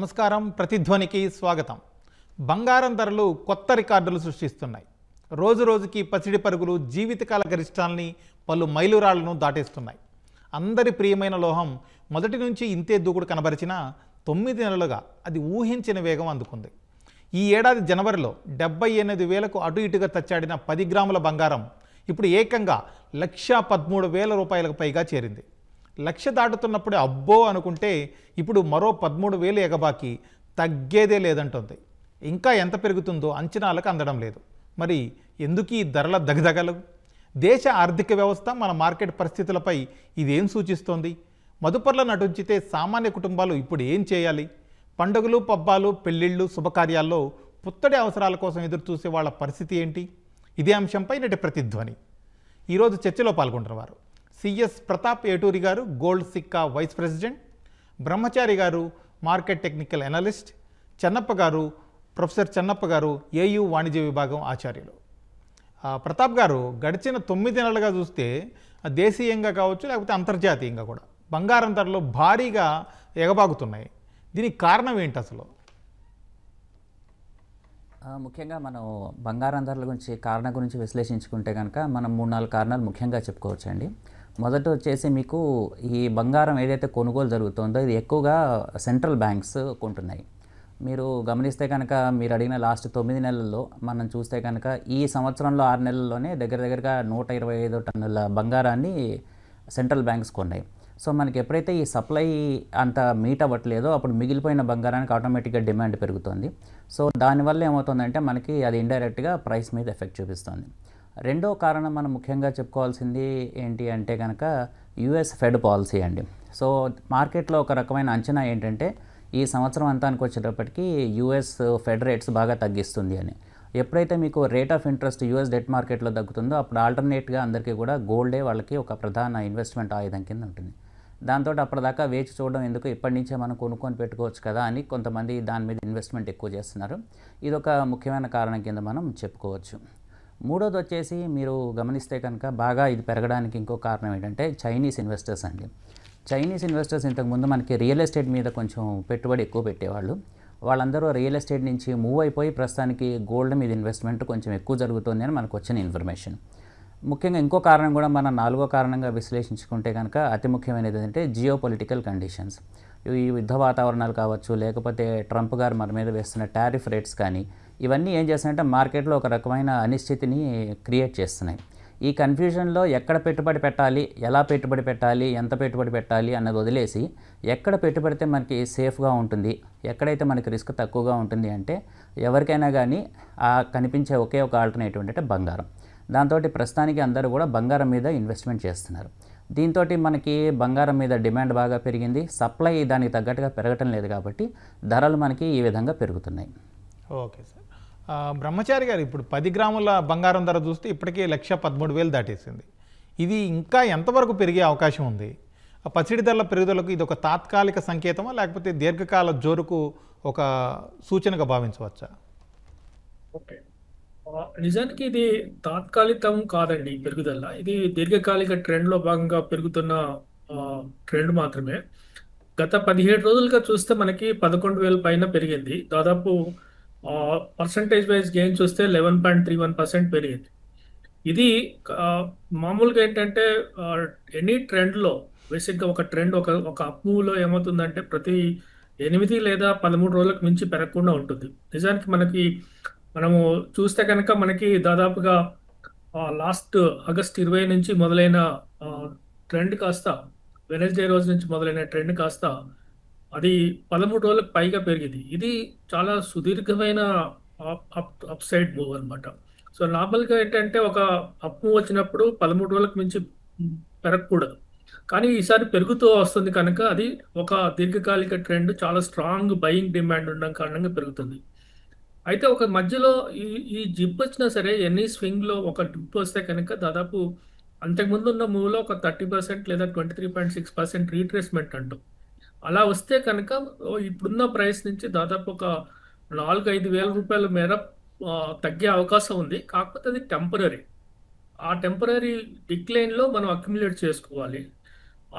నమస్కారం. ప్రతిధ్వనికి స్వాగతం. బంగారం ధరలు కొత్త రికార్డులు సృష్టిస్తున్నాయి. రోజు రోజుకి పసిడి పరుగులు జీవితకాల గరిష్టాల్ని పలు మైలురాళ్లను దాటేస్తున్నాయి. అందరి ప్రియమైన లోహం మొదటి నుంచి ఇంతే దూకుడు కనబరిచినా 9 నెలలుగా అది ఊహించిన వేగం అందుకుంది. ఈ ఏడాది జనవరిలో 78,000కు అటు ఇటుగా తచ్చాడిన 10 గ్రాముల బంగారం ఇప్పుడు ఏకంగా 1,13,000 రూపాయలకు పైగా చేరింది. 1,00,000 దాటుతున్నప్పుడే అబ్బో అనుకుంటే ఇప్పుడు మరో 13,000 ఎగబాకి తగ్గేదే లేదంటుంది. ఇంకా ఎంత పెరుగుతుందో అంచనాలకు అందడం లేదు. మరి ఎందుకు ఈ ధరల దగదగలు? దేశ ఆర్థిక వ్యవస్థ, మన మార్కెట్ పరిస్థితులపై ఇదేం సూచిస్తోంది? మదుపర్ల నటుంచితే సామాన్య కుటుంబాలు ఇప్పుడు ఏం చేయాలి? పండుగలు, పబ్బాలు, పెళ్లిళ్ళు, శుభకార్యాల్లో పుత్తడి అవసరాల కోసం ఎదురు చూసే వాళ్ళ పరిస్థితి ఏంటి? ఇదే అంశంపై నేటి ప్రతిధ్వని. ఈరోజు చర్చలో పాల్గొంటున్నవారు సిఎస్ ప్రతాప్ ఏటూరి గారు, గోల్డ్ సిక్కా వైస్ ప్రెసిడెంట్; బ్రహ్మచారి గారు, మార్కెట్ టెక్నికల్ అనలిస్ట్; చెన్నప్ప గారు, ప్రొఫెసర్ చెన్నప్ప గారు, ఏయూ వాణిజ్య విభాగం ఆచార్యులు. ప్రతాప్ గారు, గడిచిన 9 నెలలుగా చూస్తే దేశీయంగా కావచ్చు, లేకపోతే అంతర్జాతీయంగా కూడా బంగారం ధరలు భారీగా ఎగబాగుతున్నాయి. దీనికి కారణం ఏంటి అసలు? ముఖ్యంగా మనం బంగారం ధరల కారణం గురించి విశ్లేషించుకుంటే కనుక మనం 3-4 కారణాలు ముఖ్యంగా చెప్పుకోవచ్చండి. మొదట వచ్చేసి మీకు ఈ బంగారం ఏదైతే కొనుగోలు జరుగుతుందో ఇది ఎక్కువగా సెంట్రల్ బ్యాంక్స్ కొంటున్నాయి. మీరు గమనిస్తే కనుక మీరు అడిగిన లాస్ట్ 9 నెలల్లో మనం చూస్తే కనుక ఈ సంవత్సరంలో 6 నెలల్లోనే దగ్గరగా 125 టన్నుల బంగారాన్ని సెంట్రల్ బ్యాంక్స్ కొన్నాయి. సో మనకి ఎప్పుడైతే ఈ సప్లై అంత మీట్ అవ్వట్లేదో అప్పుడు మిగిలిపోయిన బంగారానికి ఆటోమేటిక్గా డిమాండ్ పెరుగుతుంది. సో దానివల్ల ఏమవుతుందంటే మనకి అది ఇండైరెక్ట్గా ప్రైస్ మీద ఎఫెక్ట్ చూపిస్తుంది. రెండో కారణం మనం ముఖ్యంగా చెప్పుకోవాల్సింది ఏంటి అంటే కనుక యుఎస్ ఫెడ్ పాలసీ అండి. సో మార్కెట్లో ఒక రకమైన అంచనా ఏంటంటే ఈ సంవత్సరం అంతానికి వచ్చేటప్పటికి యుఎస్ ఫెడ్ రేట్స్ బాగా తగ్గిస్తుంది అని. ఎప్పుడైతే మీకు rate of interest US debt మార్కెట్లో తగ్గుతుందో అప్పుడు ఆల్టర్నేట్గా అందరికీ కూడా గోల్డే వాళ్ళకి ఒక ప్రధాన ఇన్వెస్ట్మెంట్ ఆయుధం కింద ఉంటుంది. దాంతో అప్పటిదాకా వేచి చూడడం ఎందుకు, ఇప్పటి నుంచే మనం కొనుక్కొని పెట్టుకోవచ్చు కదా అని కొంతమంది దాని మీద ఇన్వెస్ట్మెంట్ ఎక్కువ చేస్తున్నారు. ఇది ఒక ముఖ్యమైన కారణం కింద మనం చెప్పుకోవచ్చు. మూడోది వచ్చేసి మీరు గమనిస్తే కనుక బాగా ఇది పెరగడానికి ఇంకో కారణం ఏంటంటే చైనీస్ ఇన్వెస్టర్స్ అండి. చైనీస్ ఇన్వెస్టర్స్ ఇంతకుముందు మనకి రియల్ ఎస్టేట్ మీద కొంచెం పెట్టుబడి ఎక్కువ పెట్టేవాళ్ళు. వాళ్ళందరూ రియల్ ఎస్టేట్ నుంచి మూవ్ అయిపోయి ప్రస్తుతానికి గోల్డ్ మీద ఇన్వెస్ట్మెంట్ కొంచెం ఎక్కువ జరుగుతుంది అని మనకు వచ్చిన ఇన్ఫర్మేషన్. ముఖ్యంగా ఇంకో కారణం కూడా మనం 4వ కారణంగా విశ్లేషించుకుంటే కనుక అతి ముఖ్యమైనది ఏంటంటే జియో పొలిటికల్ కండిషన్స్. ఈ యుద్ధ వాతావరణాలు కావచ్చు, లేకపోతే ట్రంప్ గారు మన మీద వేస్తున్న టారిఫ్ రేట్స్ కానీ ఇవన్నీ ఏం చేస్తున్నాయంటే మార్కెట్లో ఒక రకమైన అనిశ్చితిని క్రియేట్ చేస్తున్నాయి. ఈ కన్ఫ్యూజన్లో ఎక్కడ పెట్టుబడి పెట్టాలి, ఎలా పెట్టుబడి పెట్టాలి, ఎంత పెట్టుబడి పెట్టాలి అన్నది వదిలేసి ఎక్కడ పెట్టుబడితే మనకి సేఫ్గా ఉంటుంది, ఎక్కడైతే మనకి రిస్క్ తక్కువగా ఉంటుంది అంటే ఎవరికైనా కానీ కనిపించే ఒకే ఒక ఆల్టర్నేటివ్ అంటే బంగారం. దాంతో ప్రస్తుతానికి అందరూ కూడా బంగారం మీద ఇన్వెస్ట్మెంట్ చేస్తున్నారు. దీంతో మనకి బంగారం మీద డిమాండ్ బాగా పెరిగింది, సప్లై దానికి తగ్గట్టుగా పెరగటం లేదు కాబట్టి ధరలు మనకి ఈ విధంగా పెరుగుతున్నాయి. Okay sir. బ్రహ్మచారి గారు, ఇప్పుడు 10 గ్రాముల బంగారం ధర చూస్తే ఇప్పటికే 1,13,000 దాటేసింది. ఇది ఇంకా ఎంతవరకు పెరిగే అవకాశం ఉంది? పసిడి ధరల పెరుగుదలకు ఇది ఒక తాత్కాలిక సంకేతమా, లేకపోతే దీర్ఘకాల జోరుకు ఒక సూచనగా భావించవచ్చా? ఓకే, నిజానికి ఇది తాత్కాలికం కాదండి. ఈ పెరుగుదల ఇది దీర్ఘకాలిక ట్రెండ్లో భాగంగా పెరుగుతున్న ట్రెండ్ మాత్రమే. గత 17 రోజులుగా చూస్తే మనకి 11,000 పైన పెరిగింది. దాదాపు పర్సంటేజ్ వైజ్ గెయిన్ చూస్తే 11.31% పెరిగింది. ఇది మామూలుగా ఏంటంటే ఎనీ ట్రెండ్లో బేసిక్గా ఒక ట్రెండ్ ఒక అప్ మూవ్లో ఏమవుతుందంటే ప్రతి 8 లేదా 13 రోజులకు మించి పెరగకుండా ఉంటుంది. నిజానికి మనము చూస్తే కనుక మనకి దాదాపుగా లాస్ట్ ఆగస్ట్ 20 నుంచి మొదలైన ట్రెండ్ కాస్త వెనస్డే రోజు నుంచి మొదలైన ట్రెండ్ కాస్త అది 13 రోజులకు పైగా పెరిగింది. ఇది చాలా సుదీర్ఘమైన అప్ సైడ్ మూవ్ అనమాట. సో నార్మల్గా ఏంటంటే ఒక అప్ మూవ్ వచ్చినప్పుడు 13 రోజులకు మించి పెరగకూడదు, కానీ ఈసారి పెరుగుతూ వస్తుంది కనుక అది ఒక దీర్ఘకాలిక ట్రెండ్, చాలా స్ట్రాంగ్ బయింగ్ డిమాండ్ ఉండడం కారణంగా పెరుగుతుంది. అయితే ఒక మధ్యలో ఈ జిప్ వచ్చినా సరే, ఎన్ని స్వింగ్లో ఒక డిప్ వస్తే కనుక దాదాపు అంతకుముందు ఉన్న మూవ్లో ఒక 30% లేదా 23.6% రీట్రేస్మెంట్ అంటాం. అలా వస్తే కనుక ఇప్పుడున్న ప్రైస్ నుంచి దాదాపు ఒక 4-5 వేల రూపాయల మేర తగ్గే అవకాశం ఉంది. కాకపోతే అది టెంపరీ. ఆ టెంపరీ డిక్లైన్లో మనం అక్యుములేట్ చేసుకోవాలి.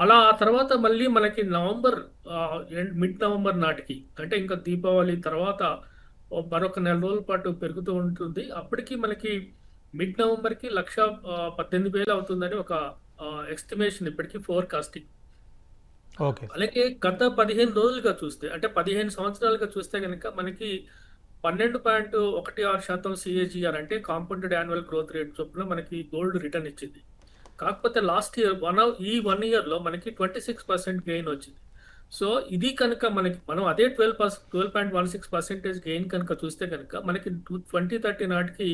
అలా ఆ తర్వాత మళ్ళీ మనకి నవంబర్ మిడ్ నవంబర్ నాటికి అంటే ఇంకా దీపావళి తర్వాత మరొక నెల రోజుల పాటు పెరుగుతూ ఉంటుంది. అప్పటికి మనకి మిడ్ నవంబర్కి 1,18,000 అవుతుందని ఒక ఎస్టిమేషన్ ఇప్పటికీ ఫోర్కాస్టింగ్. ఓకే. అలాగే గత 15 రోజులుగా చూస్తే అంటే 15 సంవత్సరాలుగా చూస్తే కనుక మనకి 12.16% సిఏజీఆర్ అంటే కాంపౌండెడ్ యాన్యువల్ గ్రోత్ రేట్ చొప్పున మనకి గోల్డ్ రిటర్న్ ఇచ్చింది. కాకపోతే లాస్ట్ ఇయర్ ఈ 1 ఇయర్లో మనకి 26% గెయిన్ వచ్చింది. సో ఇది కనుక మనం అదే 12.16% గెయిన్ కనుక చూస్తే కనుక మనకి 2030 నాటికి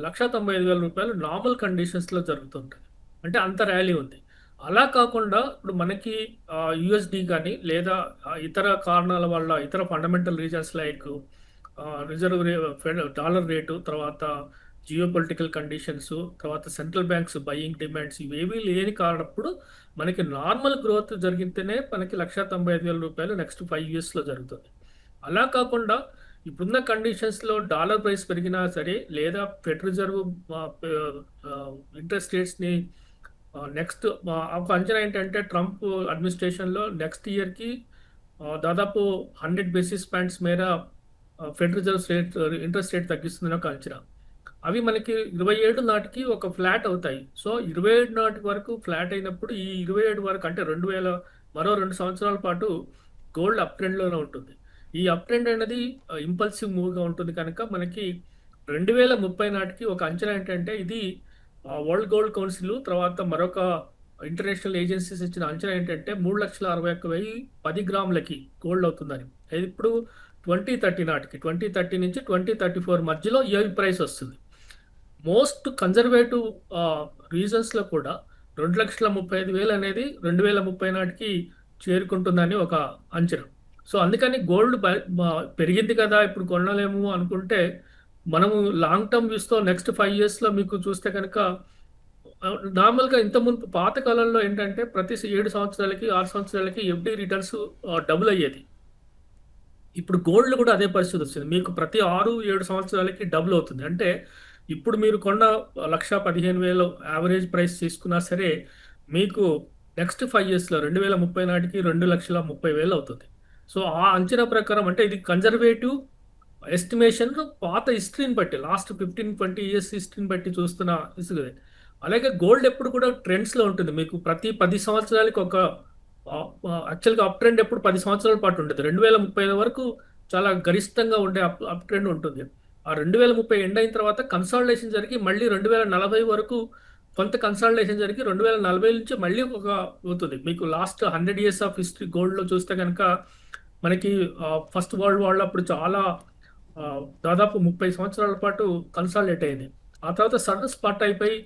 రూ. 1,95,000 నార్మల్ కండిషన్స్లో జరుగుతుంటాయి. అంటే అంత ర్యాలీ ఉంది. అలా కాకుండా ఇప్పుడు మనకి యుఎస్డి కానీ లేదా ఇతర కారణాల వల్ల ఇతర fundamental reasons like reserve dollar rate, తర్వాత జియో పొలిటికల్ కండిషన్స్, తర్వాత సెంట్రల్ బ్యాంక్స్ బయింగ్ డిమాండ్స్ ఇవేవీ లేని కారణప్పుడు మనకి నార్మల్ గ్రోత్ జరిగితేనే మనకి రూ. 1,95,000 నెక్స్ట్ 5 ఇయర్స్లో జరుగుతుంది. అలా కాకుండా ఇప్పుడున్న కండిషన్స్లో డాలర్ ప్రైస్ పెరిగినా సరే లేదా ఫెడ్ రిజర్వ్ ఇంట్రెస్ట్ రేట్స్ని నెక్స్ట్ ఒక అంచనా ఏంటంటే ట్రంప్ అడ్మినిస్ట్రేషన్లో నెక్స్ట్ ఇయర్కి దాదాపు 100 బేసిస్ పాయింట్స్ మేర ఫెడ్ రిజర్వ్ ఇంట్రెస్ట్ రేట్ తగ్గిస్తుందని ఒక అంచనా. అవి మనకి 27 నాటికి ఒక ఫ్లాట్ అవుతాయి. సో 27 నాటి వరకు ఫ్లాట్ అయినప్పుడు ఈ 27 వరకు అంటే మరో 2 సంవత్సరాల పాటు గోల్డ్ అప్ ట్రెండ్లోనే ఉంటుంది. ఈ అప్ ట్రెండ్ అనేది ఇంపల్సివ్ మూవ్గా ఉంటుంది కనుక మనకి 2030 నాటికి ఒక అంచనా ఏంటంటే ఇది వరల్డ్ గోల్డ్ కౌన్సిల్ తర్వాత మరొక ఇంటర్నేషనల్ ఏజెన్సీస్ ఇచ్చిన అంచనా ఏంటంటే 3,61,000 10 గ్రాములకి గోల్డ్ అవుతుందని. ఇప్పుడు 2030 నుంచి 2034 మధ్యలో ఈ ప్రైస్ వస్తుంది. మోస్ట్ కన్జర్వేటివ్ రీజన్స్లో కూడా 2,35,000 అనేది 2030 నాటికి చేరుకుంటుందని ఒక అంచనా. సో అందుకని గోల్డ్ పెరిగింది కదా ఇప్పుడు కొనలేము అనుకుంటే మనము లాంగ్ టర్మ్ వ్యూస్తో నెక్స్ట్ 5 ఇయర్స్లో మీకు చూస్తే కనుక నార్మల్గా ఇంతకుముందు పాత కాలంలో ఏంటంటే ప్రతి 7 సంవత్సరాలకి 6 సంవత్సరాలకి ఎఫ్డి రిటర్న్స్ డబుల్ అయ్యేది. ఇప్పుడు గోల్డ్ కూడా అదే పరిస్థితి వచ్చింది. మీకు ప్రతి 6-7 సంవత్సరాలకి డబుల్ అవుతుంది. అంటే ఇప్పుడు మీరు కొన్న 1,15,000 యావరేజ్ ప్రైస్ తీసుకున్నా సరే మీకు నెక్స్ట్ 5 ఇయర్స్లో 2030 నాటికి 2,30,000 అవుతుంది. సో ఆ అంచనా ప్రకారం అంటే ఇది కన్జర్వేటివ్ ఎస్టిమేషన్ పాత హిస్టరీని బట్టి లాస్ట్ 15-20 ఇయర్స్ హిస్టరీని బట్టి చూస్తున్న ఇసుకదే. అలాగే గోల్డ్ ఎప్పుడు కూడా ట్రెండ్స్లో ఉంటుంది. మీకు ప్రతి 10 సంవత్సరాలకి ఒక యాక్చువల్గా అప్ ట్రెండ్ ఎప్పుడు 10 సంవత్సరాల పాటు ఉంటుంది. 2030 వరకు చాలా గరిష్టంగా ఉండే అప్ ట్రెండ్ ఉంటుంది. ఆ 2030 ఎండ్ అయిన తర్వాత కన్సాలిడేషన్ జరిగి మళ్ళీ 2040 వరకు కొంత కన్సాలిడేషన్ జరిగి 2040 నుంచి మళ్ళీ ఒక అవుతుంది. మీకు లాస్ట్ 100 ఇయర్స్ ఆఫ్ హిస్టరీ గోల్డ్లో చూస్తే కనుక మనకి ఫస్ట్ వరల్డ్ వార్లో అప్పుడు చాలా దాదాపు 30 సంవత్సరాల పాటు కన్సాలిడేట్ అయింది. ఆ తర్వాత సడన్ స్పాట్ అయిపోయి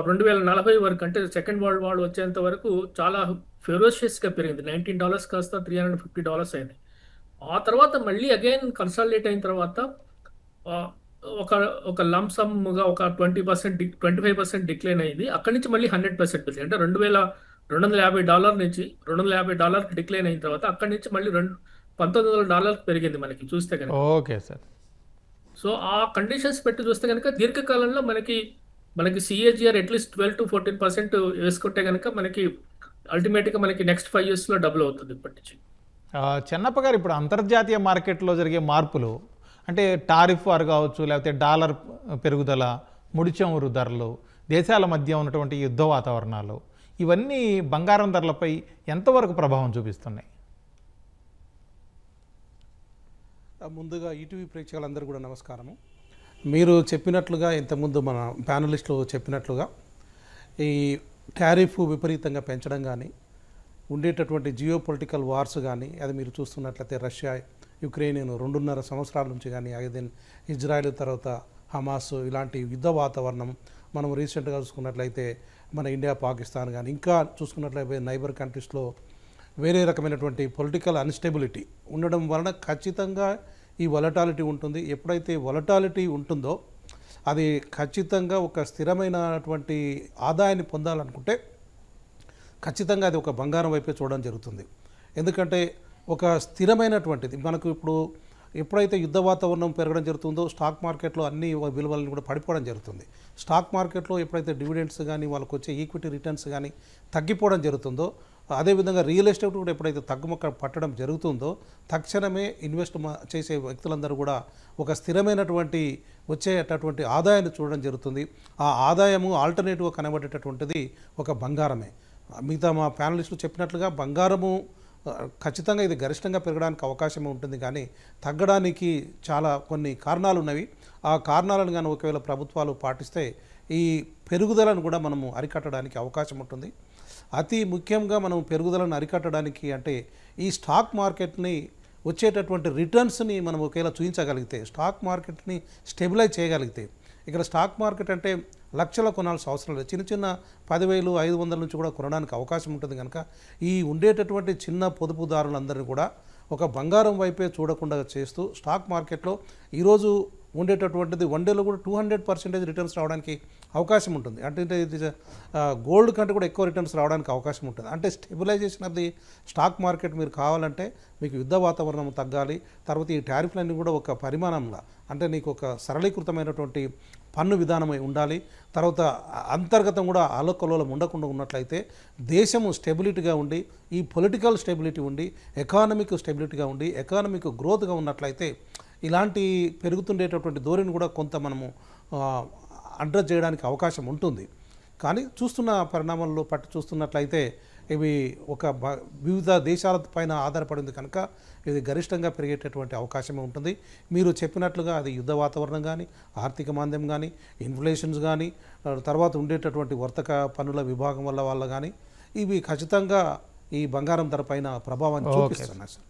2040 వరకు అంటే సెకండ్ వరల్డ్ వార్ వచ్చేంత వరకు చాలా ఫెరోషియస్గా పెరిగింది. $19 కాస్త $350 అయింది. ఆ తర్వాత మళ్ళీ అగైన్ కన్సాలిడేట్ అయిన తర్వాత ఒక ఒక లంసమ్గా ఒక 25% డిక్లైన్ అయింది. అక్కడి నుంచి మళ్ళీ 100% పెరిగింది. అంటే $2,250 నుంచి $250 డిక్లైన్ అయిన తర్వాత అక్కడి నుంచి మళ్ళీ $1,900 పెరిగింది మనకి చూస్తే కనుక. Okay sir. సో ఆ కండిషన్స్ పెట్టి చూస్తే కనుక దీర్ఘకాలంలో మనకి సిఏజిఆర్ అట్లీస్ట్ 12-14% వేసుకుంటే కనుక మనకి అల్టిమేట్గా మనకి నెక్స్ట్ 5 ఇయర్స్లో డబుల్ అవుతుంది ఇప్పటి నుంచి. చెన్నప్ప గారు, ఇప్పుడు అంతర్జాతీయ మార్కెట్లో జరిగే మార్పులు అంటే టారిఫ్ వారు కావచ్చు, లేకపోతే డాలర్ పెరుగుదల, ముడి చమురు ధరలు, దేశాల మధ్య ఉన్నటువంటి యుద్ధ వాతావరణాలు, ఇవన్నీ బంగారం ధరలపై ఎంతవరకు ప్రభావం చూపిస్తున్నాయి? ముందుగా ఈటీవీ ప్రేక్షకులందరూ కూడా నమస్కారము. మీరు చెప్పినట్లుగా ఇంతకుముందు మన ప్యానలిస్టులు చెప్పినట్లుగా ఈ టారిఫ్ విపరీతంగా పెంచడం కానీ, ఉండేటటువంటి జియో పొలిటికల్ వార్స్ కానీ, అది మీరు చూస్తున్నట్లయితే రష్యా యుక్రెయిన్ 2.5 సంవత్సరాల నుంచి కానీ, అదే ఇజ్రాయెల్ తర్వాత హమాస్ ఇలాంటి యుద్ధ వాతావరణం, మనం రీసెంట్గా చూసుకున్నట్లయితే మన ఇండియా పాకిస్తాన్ కానీ, ఇంకా చూసుకున్నట్లయితే నైబర్ కంట్రీస్లో వేరే రకమైనటువంటి పొలిటికల్ అన్స్టెబిలిటీ ఉండడం వలన ఖచ్చితంగా ఈ వలటాలిటీ ఉంటుంది. ఎప్పుడైతే వలటాలిటీ ఉంటుందో అది ఖచ్చితంగా ఒక స్థిరమైనటువంటి ఆదాయాన్ని పొందాలనుకుంటే ఖచ్చితంగా అది ఒక బంగారం వైపే చూడడం జరుగుతుంది. ఎందుకంటే ఒక స్థిరమైనటువంటిది మనకు ఇప్పుడు ఎప్పుడైతే యుద్ధ వాతావరణం పెరగడం జరుగుతుందో స్టాక్ మార్కెట్లో అన్ని విలువలను కూడా పడిపోవడం జరుగుతుంది. స్టాక్ మార్కెట్లో ఎప్పుడైతే డివిడెండ్స్ కానీ వాళ్ళకు వచ్చే ఈక్విటీ రిటర్న్స్ కానీ తగ్గిపోవడం జరుగుతుందో అదేవిధంగా రియల్ ఎస్టేట్ కూడా ఎప్పుడైతే తగ్గుముఖ పట్టడం జరుగుతుందో తక్షణమే ఇన్వెస్ట్ చేసే వ్యక్తులందరూ కూడా ఒక స్థిరమైనటువంటి వచ్చేటటువంటి ఆదాయాన్ని చూడడం జరుగుతుంది. ఆ ఆదాయము ఆల్టర్నేటివ్గా కనబడేటటువంటిది ఒక బంగారమే. మిగతా మా ప్యానలిస్టులు చెప్పినట్లుగా బంగారము ఖచ్చితంగా ఇది గరిష్టంగా పెరగడానికి అవకాశం ఉంటుంది, కానీ తగ్గడానికి చాలా కొన్ని కారణాలు ఉన్నవి. ఆ కారణాలను కానీ ఒకవేళ ప్రభుత్వాలు పాటిస్తే ఈ పెరుగుదలను కూడా మనము అరికట్టడానికి అవకాశం ఉంటుంది. అతి ముఖ్యంగా మనం పెరుగుదలను అరికట్టడానికి అంటే ఈ స్టాక్ మార్కెట్ని వచ్చేటటువంటి రిటర్న్స్ని మనం ఒకవేళ చూపించగలిగితే, స్టాక్ మార్కెట్ని స్టెబిలైజ్ చేయగలిగితే, ఇక్కడ స్టాక్ మార్కెట్ అంటే లక్షల కొనాల్సిన అవసరం లేదు, చిన్న చిన్న 10,000 500 నుంచి కూడా కొనడానికి అవకాశం ఉంటుంది. కనుక ఈ ఉండేటటువంటి చిన్న పొదుపుదారులందరినీ కూడా ఒక బంగారం వైపే చూడకుండా చేస్తూ స్టాక్ మార్కెట్లో ఈరోజు ఉండేటటువంటిది వన్ డేలో కూడా 200% రిటర్న్స్ రావడానికి అవకాశం ఉంటుంది. అంటే ఇది గోల్డ్ కంటే కూడా ఎక్కువ రిటర్న్స్ రావడానికి అవకాశం ఉంటుంది. అంటే stabilization of the stock market మీరు కావాలంటే మీకు యుద్ధ వాతావరణం తగ్గాలి, తర్వాత ఈ టారిఫ్లన్నీ కూడా ఒక పరిమాణంలో అంటే నీకు ఒక సరళీకృతమైనటువంటి పన్ను విధానమై ఉండాలి, తర్వాత అంతర్గతం కూడా అల్లకల్లోలం ఉండకుండా ఉన్నట్లయితే దేశము స్టెబిలిటీగా ఉండి ఈ పొలిటికల్ స్టెబిలిటీ ఉండి ఎకానమిక్ స్టెబిలిటీగా ఉండి ఎకానమిక్ గ్రోత్గా ఉన్నట్లయితే ఇలాంటి పెరుగుతుండేటటువంటి ధోరణి కూడా కొంత మనము అడ్రస్ చేయడానికి అవకాశం ఉంటుంది. కానీ చూస్తున్న పరిణామాల్లో పట్టి చూస్తున్నట్లయితే ఇవి ఒక వివిధ దేశాల పైన ఆధారపడింది కనుక ఇది గరిష్టంగా పెరిగేటటువంటి అవకాశం ఉంటుంది. మీరు చెప్పినట్లుగా అది యుద్ధ వాతావరణం కానీ, ఆర్థిక మాంద్యం కానీ, ఇన్ఫ్లేషన్స్ కానీ, తర్వాత ఉండేటటువంటి వర్తక పన్నుల విభాగం వల్ల కానీ ఇవి ఖచ్చితంగా ఈ బంగారం ధర పైన ప్రభావాన్ని చూపిస్తున్నాయి సార్.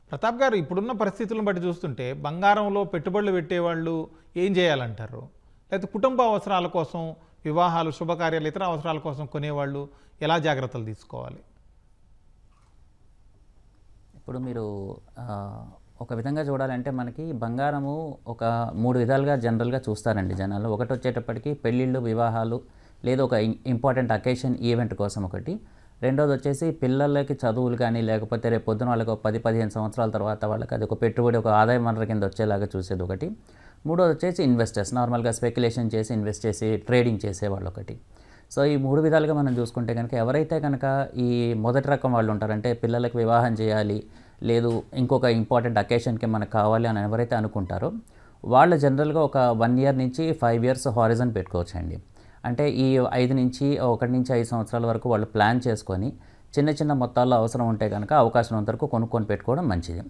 ప్రతాప్ గారు, ఇప్పుడున్న పరిస్థితులను బట్టి చూస్తుంటే బంగారంలో పెట్టుబడులు పెట్టేవాళ్ళు ఏం చేయాలంటారు? లేకపోతే కుటుంబ అవసరాల కోసం, వివాహాలు, శుభకార్యాలు, ఇతర అవసరాల కోసం కొనేవాళ్ళు ఎలా జాగ్రత్తలు తీసుకోవాలి? ఇప్పుడు మీరు ఒక విధంగా చూడాలంటే మనకి బంగారము ఒక 3 విధాలుగా జనరల్గా చూస్తారండి జనాలు. ఒకటి వచ్చేటప్పటికి పెళ్ళిళ్ళు, వివాహాలు, లేదా ఒక ఇంపార్టెంట్ అకేషన్ ఈవెంట్ కోసం ఒకటి. రెండోది వచ్చేసి పిల్లలకి చదువులు కానీ, లేకపోతే రేపు పొద్దున వాళ్ళకి 10-15 సంవత్సరాల తర్వాత వాళ్ళకి అది ఒక పెట్టుబడి, ఒక ఆదాయ వనరు కింద వచ్చేలాగా చూసేది ఒకటి. మూడోది వచ్చేసి ఇన్వెస్టర్స్, నార్మల్గా స్పెక్యులేషన్ చేసి ఇన్వెస్ట్ చేసి ట్రేడింగ్ చేసేవాళ్ళు ఒకటి. సో ఈ 3 విధాలుగా మనం చూసుకుంటే కనుక ఎవరైతే కనుక ఈ మొదటి రకం వాళ్ళు ఉంటారంటే పిల్లలకు వివాహం చేయాలి, లేదు ఇంకొక ఇంపార్టెంట్ అకేషన్కి మనకు కావాలి అని ఎవరైతే అనుకుంటారో వాళ్ళు జనరల్గా ఒక 1 ఇయర్ నుంచి 5 ఇయర్స్ హారిజన్ పెట్టుకోవచ్చండి. అంటే ఈ 1 నుంచి 5 సంవత్సరాల వరకు వాళ్ళు ప్లాన్ చేసుకొని చిన్న చిన్న మొత్తాల్లో అవసరం ఉంటే కనుక అవకాశం వరకు కొనుక్కొని పెట్టుకోవడం మంచిది.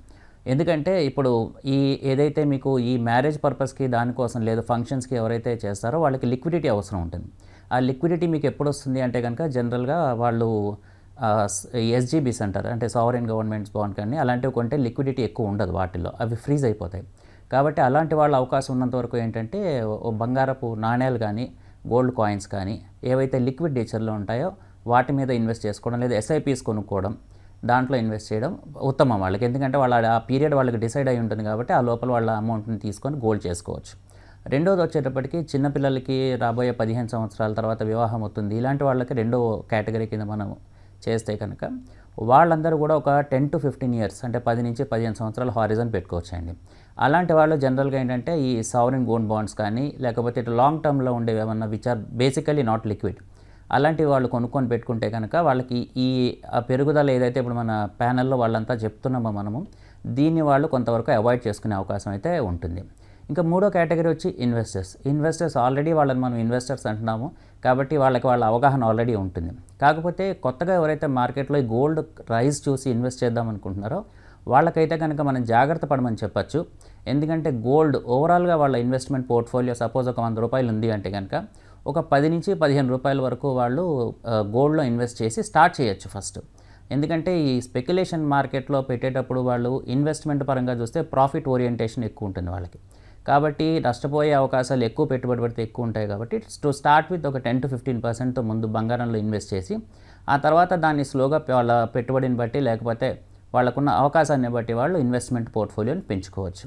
ఎందుకంటే ఇప్పుడు ఈ ఏదైతే మీకు ఈ మ్యారేజ్ పర్పస్కి దానికోసం లేదు ఫంక్షన్స్కి ఎవరైతే చేస్తారో వాళ్ళకి లిక్విడిటీ అవసరం ఉంటుంది. ఆ లిక్విడిటీ మీకు ఎప్పుడు వస్తుంది అంటే కనుక జనరల్గా వాళ్ళు ఎస్జీబీస్ అంటారు, అంటే సావరెన్ గవర్నమెంట్స్ బాండ్ కానీ అలాంటివి కొంటే లిక్విడిటీ ఎక్కువ ఉండదు వాటిల్లో, అవి ఫ్రీజ్ అయిపోతాయి. కాబట్టి అలాంటి వాళ్ళ అవకాశం ఉన్నంత వరకు ఏంటంటే బంగారపు నాణ్యాలు కానీ, గోల్డ్ కాయిన్స్ కానీ ఏవైతే లిక్విడ్ నేచర్లో ఉంటాయో వాటి మీద ఇన్వెస్ట్ చేసుకోవడం, లేదా ఎస్ఐపీస్ కొనుక్కోవడం, దాంట్లో ఇన్వెస్ట్ చేయడం ఉత్తమం వాళ్ళకి. ఎందుకంటే వాళ్ళ ఆ పీరియడ్ వాళ్ళకి డిసైడ్ అయి ఉంటుంది కాబట్టి ఆ లోపల వాళ్ళ అమౌంట్ని తీసుకొని గోల్డ్ చేసుకోవచ్చు. రెండోది వచ్చేటప్పటికి చిన్నపిల్లలకి రాబోయే 15 సంవత్సరాల తర్వాత వివాహం అవుతుంది, ఇలాంటి వాళ్ళకి రెండో కేటగిరీ కింద మనం చేస్తే కనుక వాళ్ళందరూ కూడా ఒక 10 to 15 ఇయర్స్ అంటే 10 నుంచి 15 సంవత్సరాల హారిజన్ పెట్టుకోవచ్చండి. అలాంటి వాళ్ళు జనరల్గా ఏంటంటే ఈ సావరెన్ గోల్డ్ బాండ్స్ కానీ, లేకపోతే ఇట్లా లాంగ్ టర్మ్లో ఉండేవి ఏమన్నా which are basically not liquid, అలాంటివి వాళ్ళు కొనుక్కొని పెట్టుకుంటే కనుక వాళ్ళకి ఈ పెరుగుదల ఏదైతే ఇప్పుడు మన ప్యానెల్లో వాళ్ళంతా చెప్తున్నామో మనము దీన్ని వాళ్ళు కొంతవరకు అవాయిడ్ చేసుకునే అవకాశం అయితే ఉంటుంది. ఇంకా మూడో కేటగిరీ వచ్చి ఇన్వెస్టర్స్ ఆల్రెడీ వాళ్ళని మనం ఇన్వెస్టర్స్ అంటున్నాము కాబట్టి వాళ్ళకి వాళ్ళ అవగాహన ఆల్రెడీ ఉంటుంది. కాకపోతే కొత్తగా ఎవరైతే మార్కెట్లో ఈ గోల్డ్ రైజ్ చూసి ఇన్వెస్ట్ చేద్దాం అనుకుంటున్నారో వాళ్ళకైతే కనుక మనం జాగ్రత్త పడమని చెప్పచ్చు. ఎందుకంటే గోల్డ్ ఓవరాల్గా వాళ్ళ ఇన్వెస్ట్మెంట్ పోర్ట్ఫోలియో సపోజ్ ఒక 100 రూపాయలు ఉంది అంటే కనుక ఒక 10 నుంచి 15 రూపాయల వరకు వాళ్ళు గోల్డ్లో ఇన్వెస్ట్ చేసి స్టార్ట్ చేయొచ్చు ఫస్ట్. ఎందుకంటే ఈ స్పెక్యులేషన్ మార్కెట్లో పెట్టేటప్పుడు వాళ్ళు ఇన్వెస్ట్మెంట్ పరంగా చూస్తే ప్రాఫిట్ ఓరియంటేషన్ ఎక్కువ ఉంటుంది వాళ్ళకి, కాబట్టి నష్టపోయే అవకాశాలు ఎక్కువ, పెట్టుబడి పెడితే ఎక్కువ ఉంటాయి. కాబట్టి టు స్టార్ట్ విత్ ఒక 10 to 15% ముందు బంగారంలో ఇన్వెస్ట్ చేసి ఆ తర్వాత దాన్ని స్లోగా వాళ్ళ పెట్టుబడిని బట్టి లేకపోతే వాళ్ళకున్న అవకాశాన్ని బట్టి వాళ్ళు ఇన్వెస్ట్మెంట్ పోర్ట్ఫోలియోని పెంచుకోవచ్చు.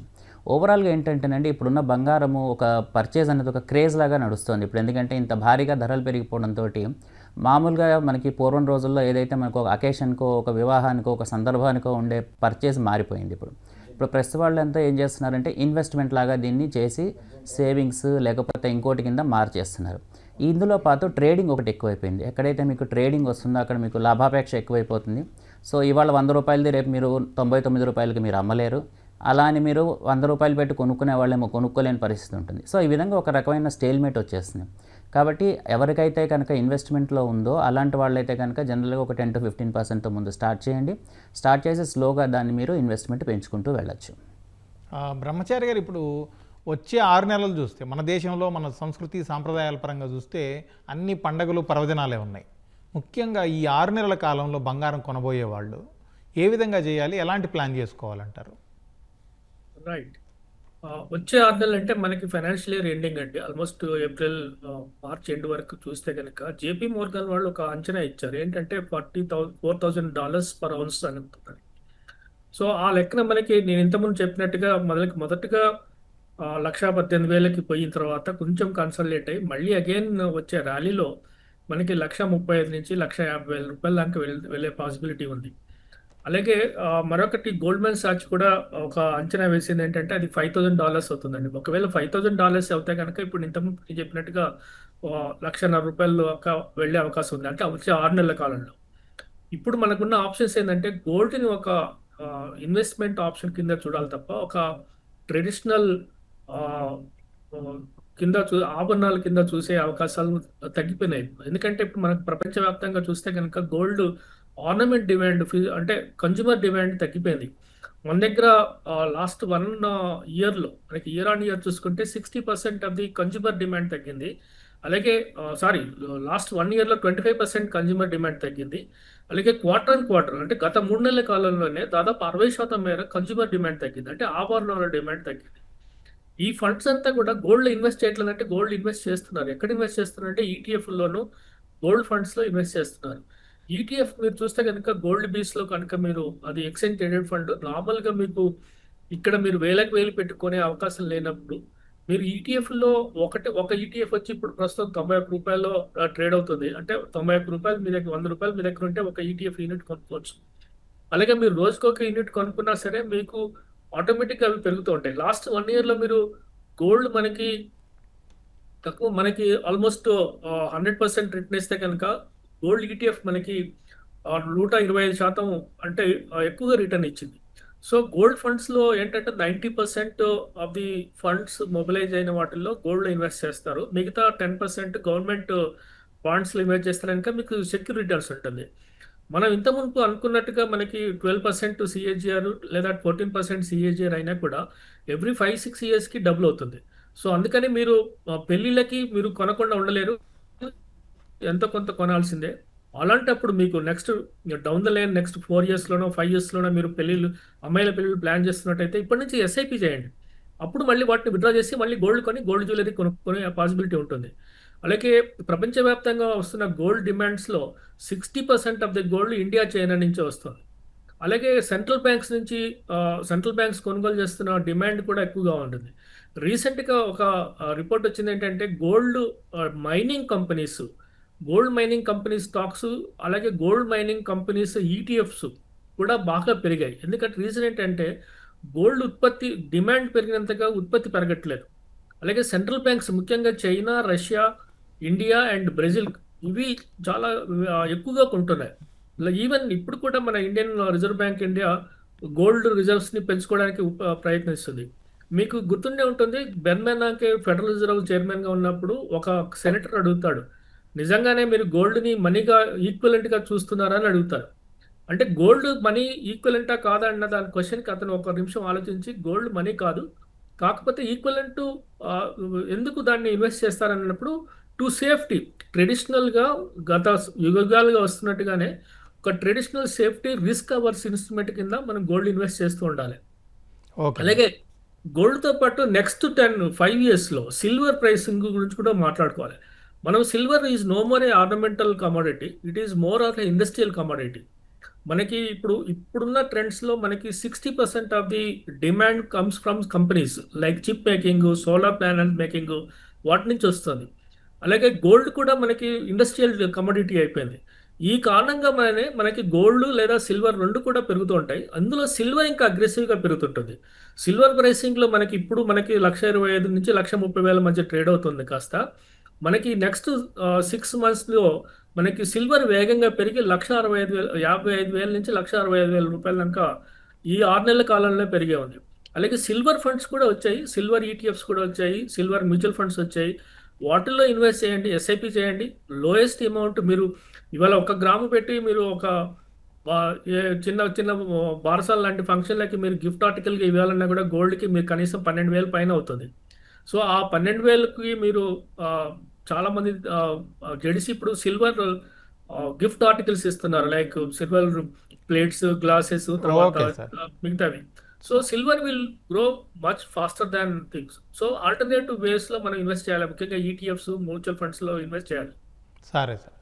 ఓవరాల్గా ఏంటంటేనండి ఇప్పుడున్న బంగారము ఒక పర్చేజ్ అనేది ఒక క్రేజ్ లాగా నడుస్తుంది ఇప్పుడు. ఎందుకంటే ఇంత భారీగా ధరలు పెరిగిపోవడంతో మామూలుగా మనకి పూర్వం రోజుల్లో ఏదైతే మనకు ఒక అకేషన్కో, ఒక వివాహానికో, ఒక సందర్భానికో ఉండే పర్చేజ్ మారిపోయింది. ఇప్పుడు ప్రస్తుత వాళ్ళు అంతా ఏం చేస్తున్నారంటే ఇన్వెస్ట్మెంట్ లాగా దీన్ని చేసి సేవింగ్స్ లేకపోతే ఇంకోటి కింద మార్చేస్తున్నారు. ఇందులో పాటు ట్రేడింగ్ ఒకటి ఎక్కువైపోయింది. ఎక్కడైతే మీకు ట్రేడింగ్ వస్తుందో అక్కడ మీకు లాభాపేక్ష ఎక్కువైపోతుంది. సో ఇవాళ 100 రూపాయలది రేపు మీరు 99 రూపాయలకి మీరు అమ్మలేరు. అలా అని మీరు 100 రూపాయలు పెట్టి కొనుక్కునే వాళ్ళేమో కొనుక్కోలేని పరిస్థితి ఉంటుంది. సో ఈ విధంగా ఒక రకమైన స్టేల్మేట్ వచ్చేస్తుంది. కాబట్టి ఎవరికైతే కనుక ఇన్వెస్ట్మెంట్లో ఉందో అలాంటి వాళ్ళైతే కనుక జనరల్గా ఒక 10 to 15% ముందు స్టార్ట్ చేయండి. స్టార్ట్ చేసి స్లోగా దాన్ని మీరు ఇన్వెస్ట్మెంట్ పెంచుకుంటూ వెళ్ళచ్చు. బ్రహ్మచారి గారు, ఇప్పుడు వచ్చే 6 నెలలు చూస్తే మన దేశంలో మన సంస్కృతి సాంప్రదాయాల పరంగా చూస్తే అన్ని పండగలు పర్వదినాలే ఉన్నాయి. ముఖ్యంగా ఈ 6 నెలల కాలంలో బంగారం కొనబోయే వాళ్ళు ఏ విధంగా చేయాలి, ఎలాంటి ప్లాన్ చేసుకోవాలంటారు? రైట్. వచ్చే 6 నెలలు అంటే మనకి ఫైనాన్షియల్ ఇయర్ ఎండింగ్ అండి. ఆల్మోస్ట్ ఏప్రిల్ మార్చ్ ఎండ్ వరకు చూస్తే కనుక జేపీ మోర్గన్ వాళ్ళు ఒక అంచనా ఇచ్చారు. ఏంటంటే $4,000 పర్ అవున్స్ అని చెప్తున్నారు. సో ఆ లెక్కన మనకి నేను ఇంతకుముందు చెప్పినట్టుగా మొదటగా 1,18,000కి పోయిన తర్వాత కొంచెం కన్సల్టేట్ అయ్యి మళ్ళీ అగైన్ వచ్చే ర్యాలీలో మనకి 1,35,000 నుంచి 1,50,000 రూపాయల దాకా వెళ్ళే పాసిబిలిటీ ఉంది. అలాగే మరొకటి గోల్డ్మెన్ సాచ్ కూడా ఒక అంచనా వేసింది ఏంటంటే అది $5,000 అవుతుందండి. ఒకవేళ $5,000 అవుతే కనుక ఇప్పుడు ఇంతకుముందు చెప్పినట్టుగా 1,50,000 రూపాయలు వెళ్ళే అవకాశం ఉంది. అంటే వచ్చే 6 నెలల కాలంలో. ఇప్పుడు మనకున్న ఆప్షన్స్ ఏంటంటే గోల్డ్ని ఒక ఇన్వెస్ట్మెంట్ ఆప్షన్ కింద చూడాలి తప్ప ఒక ట్రెడిషనల్ కింద ఆభరణాల కింద చూసే అవకాశాలు తగ్గిపోయినాయి. ఎందుకంటే ఇప్పుడు మనకు ప్రపంచవ్యాప్తంగా చూస్తే కనుక గోల్డ్ ఆర్నమెంట్ డిమాండ్ అంటే కన్జ్యూమర్ డిమాండ్ తగ్గిపోయింది. మన దగ్గర లాస్ట్ 1 ఇయర్లో మనకి ఇయర్ ఆన్ ఇయర్ చూసుకుంటే 60% ఆఫ్ ది కన్జ్యూమర్ డిమాండ్ తగ్గింది. అలాగే లాస్ట్ 1 ఇయర్లో 25% కన్జ్యూమర్ డిమాండ్ తగ్గింది. అలాగే క్వార్టర్ అండ్ క్వార్టర్ అంటే గత 3 నెలల కాలంలోనే దాదాపు 60% మేర కన్జ్యూమర్ డిమాండ్ తగ్గింది. అంటే ఆభరణాల డిమాండ్ తగ్గింది. ఈ ఫండ్స్ అంతా కూడా గోల్డ్ ఇన్వెస్ట్ చేయట్లేదంటే గోల్డ్ ఇన్వెస్ట్ చేస్తున్నారు. ఎక్కడ ఇన్వెస్ట్ చేస్తున్నారు అంటే ఈటీఎఫ్లోను గోల్డ్ ఫండ్స్లో ఇన్వెస్ట్ చేస్తున్నారు. ఈటీఎఫ్ మీరు చూస్తే కనుక గోల్డ్ బీస్లో కనుక మీరు అది ఎక్స్చేంజ్ ట్రేడెడ్ ఫండ్ నార్మల్గా మీకు ఇక్కడ మీరు వేలకు వేలు పెట్టుకునే అవకాశం లేనప్పుడు మీరు ఈటీఎఫ్లో ఒక ఈటీఎఫ్ వచ్చి ఇప్పుడు ప్రస్తుతం 91 రూపాయల్లో ట్రేడ్ అవుతుంది. అంటే 91 రూపాయలు మీ దగ్గర 100 రూపాయలు మీ దగ్గర ఉంటే ఒక ఈటీఎఫ్ యూనిట్ కొనుక్కోవచ్చు. అలాగే మీరు రోజుకొక యూనిట్ కొనుక్కున్నా సరే మీకు ఆటోమేటిక్గా అవి పెరుగుతూ ఉంటాయి. లాస్ట్ 1 ఇయర్లో మీరు గోల్డ్ మనకి ఆల్మోస్ట్ 100% రిటర్న్ ఇస్తే కనుక గోల్డ్ ఈటీఎఫ్ మనకి 125% అంటే ఎక్కువగా రిటర్న్ ఇచ్చింది. సో గోల్డ్ ఫండ్స్లో ఏంటంటే 90% ఆఫ్ ది ఫండ్స్ మొబిలైజ్ అయిన వాటిల్లో గోల్డ్లో ఇన్వెస్ట్ చేస్తారు. మిగతా 10% గవర్నమెంట్ బాండ్స్లో ఇన్వెస్ట్ చేస్తారు కనుక మీకు సెక్యూర్ రిటర్న్స్ ఉంటుంది. మనం ఇంత మునుపు అనుకున్నట్టుగా మనకి 12% సిఏజిఆర్ లేదా 14% సిఏజిఆర్ అయినా కూడా ఎవ్రీ 5-6 ఇయర్స్కి డబుల్ అవుతుంది. సో అందుకని మీరు పెళ్ళిళ్ళకి మీరు కొనకుండా ఉండలేరు, ఎంతో కొంత కొనాల్సిందే. అలాంటప్పుడు మీకు next down the line next 4 ఇయర్స్లోనో 5 ఇయర్స్లోనో మీరు అమ్మాయిల పెళ్ళిళ్ళు ప్లాన్ చేస్తున్నట్టయితే ఇప్పటి నుంచి ఎస్ఐపి చేయండి. అప్పుడు మళ్ళీ వాటిని విత్డ్రా చేసి మళ్ళీ గోల్డ్ కొని గోల్డ్ జ్యువెలరీ కొనుక్కునే పాసిబిలిటీ ఉంటుంది. అలాగే ప్రపంచవ్యాప్తంగా వస్తున్న గోల్డ్ డిమాండ్స్లో 60% of the gold India, China నుంచి వస్తుంది. అలాగే సెంట్రల్ బ్యాంక్స్ కొనుగోలు చేస్తున్న డిమాండ్ కూడా ఎక్కువగా ఉంటుంది. రీసెంట్గా ఒక రిపోర్ట్ వచ్చింది ఏంటంటే గోల్డ్ మైనింగ్ కంపెనీస్ స్టాక్స్ అలాగే గోల్డ్ మైనింగ్ కంపెనీస్ ఈటీఎఫ్స్ కూడా బాగా పెరిగాయి. ఎందుకంటే రీజన్ ఏంటంటే గోల్డ్ ఉత్పత్తి డిమాండ్ పెరిగినంతగా ఉత్పత్తి పెరగట్లేదు. అలాగే సెంట్రల్ బ్యాంక్స్ ముఖ్యంగా China, Russia, India and Brazil ఇవి చాలా ఎక్కువగా కొంటున్నాయి. ఈవెన్ ఇప్పుడు కూడా మన Indian reserve bank India gold రిజర్వ్స్ని పెంచుకోవడానికి ప్రయత్నిస్తుంది. మీకు గుర్తుండే ఉంటుంది, బెర్నాకే ఫెడరల్ రిజర్వ్ చైర్మన్గా ఉన్నప్పుడు ఒక సెనేటర్ అడుగుతాడు, నిజంగానే మీరు గోల్డ్ని మనీగా ఈక్వలెంట్గా చూస్తున్నారా అని అడుగుతారు. అంటే గోల్డ్ మనీ ఈక్వలెంటా కాదా అన్న దాని క్వశ్చన్కి అతను 1 నిమిషం ఆలోచించి గోల్డ్ మనీ కాదు, కాకపోతే ఈక్వలెంట్ ఎందుకు దాన్ని ఇన్వెస్ట్ చేస్తారన్నప్పుడు టు సేఫ్టీ, ట్రెడిషనల్గా గత యుగాలుగా వస్తున్నట్టుగానే ఒక traditional safety risk hours instrument కింద మనం గోల్డ్ ఇన్వెస్ట్ చేస్తూ ఉండాలి. అలాగే గోల్డ్తో పాటు నెక్స్ట్ 5 ఇయర్స్లో సిల్వర్ ప్రైసింగ్ గురించి కూడా మాట్లాడుకోవాలి. మనం silver is no more a ornamental commodity, it is more of a industrial commodity. మనకి ఇప్పుడున్న ట్రెండ్స్లో మనకి 60% of the demand comes from companies like chip making, solar panel making, వాటి నుంచి వస్తుంది. అలాగే గోల్డ్ కూడా మనకి ఇండస్ట్రియల్ కమోడిటీ అయిపోయింది. ఈ కారణంగా మనకి గోల్డ్ లేదా సిల్వర్ 2 కూడా పెరుగుతూ ఉంటాయి. అందులో సిల్వర్ ఇంకా అగ్రెసివ్గా పెరుగుతుంటుంది. సిల్వర్ ప్రైసింగ్లో మనకి 1,25,000 నుంచి 1,30,000 మధ్య ట్రేడ్ అవుతుంది కాస్త. మనకి నెక్స్ట్ 6 మంత్స్లో మనకి సిల్వర్ వేగంగా పెరిగి 1,65,000 నుంచి 1,65,000 రూపాయల దాకా ఈ 6 నెలల కాలంలో పెరిగే ఉంది. అలాగే సిల్వర్ ఫండ్స్ కూడా వచ్చాయి, సిల్వర్ ఈటీఎఫ్స్ కూడా వచ్చాయి, సిల్వర్ మ్యూచువల్ ఫండ్స్ వచ్చాయి. వాటిల్లో ఇన్వెస్ట్ చేయండి, ఎస్ఐపి చేయండి. లోయెస్ట్ అమౌంట్ మీరు ఇవాళ 1 గ్రాము పెట్టి మీరు ఒక చిన్న చిన్న బారసాల లాంటి ఫంక్షన్లకి మీరు గిఫ్ట్ ఆర్టికల్గా ఇవ్వాలన్నా కూడా గోల్డ్కి మీరు కనీసం 12,000 పైన అవుతుంది. సో ఆ 12,000కి మీరు చాలా మంది జెడిసి ఇప్పుడు సిల్వర్ గిఫ్ట్ ఆర్టికల్స్ ఇస్తున్నారు, లైక్ సిల్వర్ ప్లేట్స్, గ్లాసెస్, తర్వాత ఓకే సార్. మిగతావి. So silver will grow much faster than things. So alternative వేస్లో మనం ఇన్వెస్ట్ చేయాలి, ముఖ్యంగా ఈటీఎఫ్స్, మ్యూచువల్ ఫండ్స్లో ఇన్వెస్ట్ చేయాలి. సరే సార్.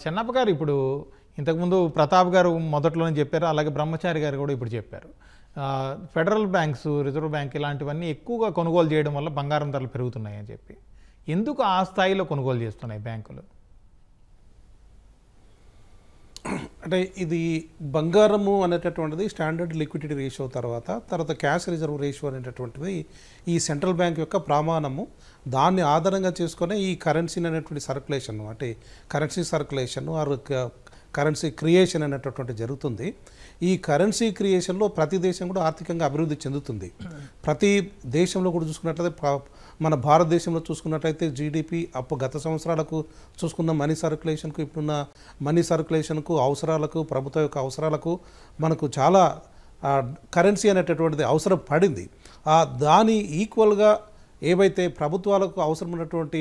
చెన్నప్ప గారు, ఇప్పుడు ఇంతకుముందు ప్రతాప్ గారు మొదట్లోనే చెప్పారు, అలాగే బ్రహ్మచారి గారు కూడా ఇప్పుడు చెప్పారు. ఫెడరల్ బ్యాంక్స్, రిజర్వ్ బ్యాంక్ ఇలాంటివన్నీ ఎక్కువగా కొనుగోలు చేయడం వల్ల బంగారం ధరలు పెరుగుతున్నాయని చెప్పి, ఎందుకు ఆ స్థాయిలో కొనుగోలు చేస్తున్నాయి బ్యాంకులు? అంటే ఇది బంగారము అనేటటువంటిది స్టాండర్డ్ లిక్విడిటీ రేషియో తర్వాత క్యాష్ రిజర్వ్ రేషియో అనేటటువంటిది ఈ సెంట్రల్ బ్యాంక్ యొక్క ప్రమాణము. దాన్ని ఆధారంగా చేసుకునే ఈ కరెన్సీ అనేటువంటి సర్క్యులేషన్, అంటే currency circulation or currency creation అనేటటువంటి జరుగుతుంది. ఈ కరెన్సీ క్రియేషన్లో ప్రతి దేశం కూడా ఆర్థికంగా అభివృద్ధి చెందుతుంది. ప్రతి దేశంలో కూడా చూసుకున్నట్లయితే మన భారతదేశంలో చూసుకున్నట్లయితే జీడిపి గత సంవత్సరాలకు చూసుకున్న మనీ సర్క్యులేషన్కు, ఇప్పుడున్న మనీ సర్క్యులేషన్కు, అవసరాలకు, ప్రభుత్వ యొక్క అవసరాలకు మనకు చాలా కరెన్సీ అనేటటువంటిది అవసరం పడింది. దాని ఈక్వల్గా ఏవైతే ప్రభుత్వాలకు అవసరమైనటువంటి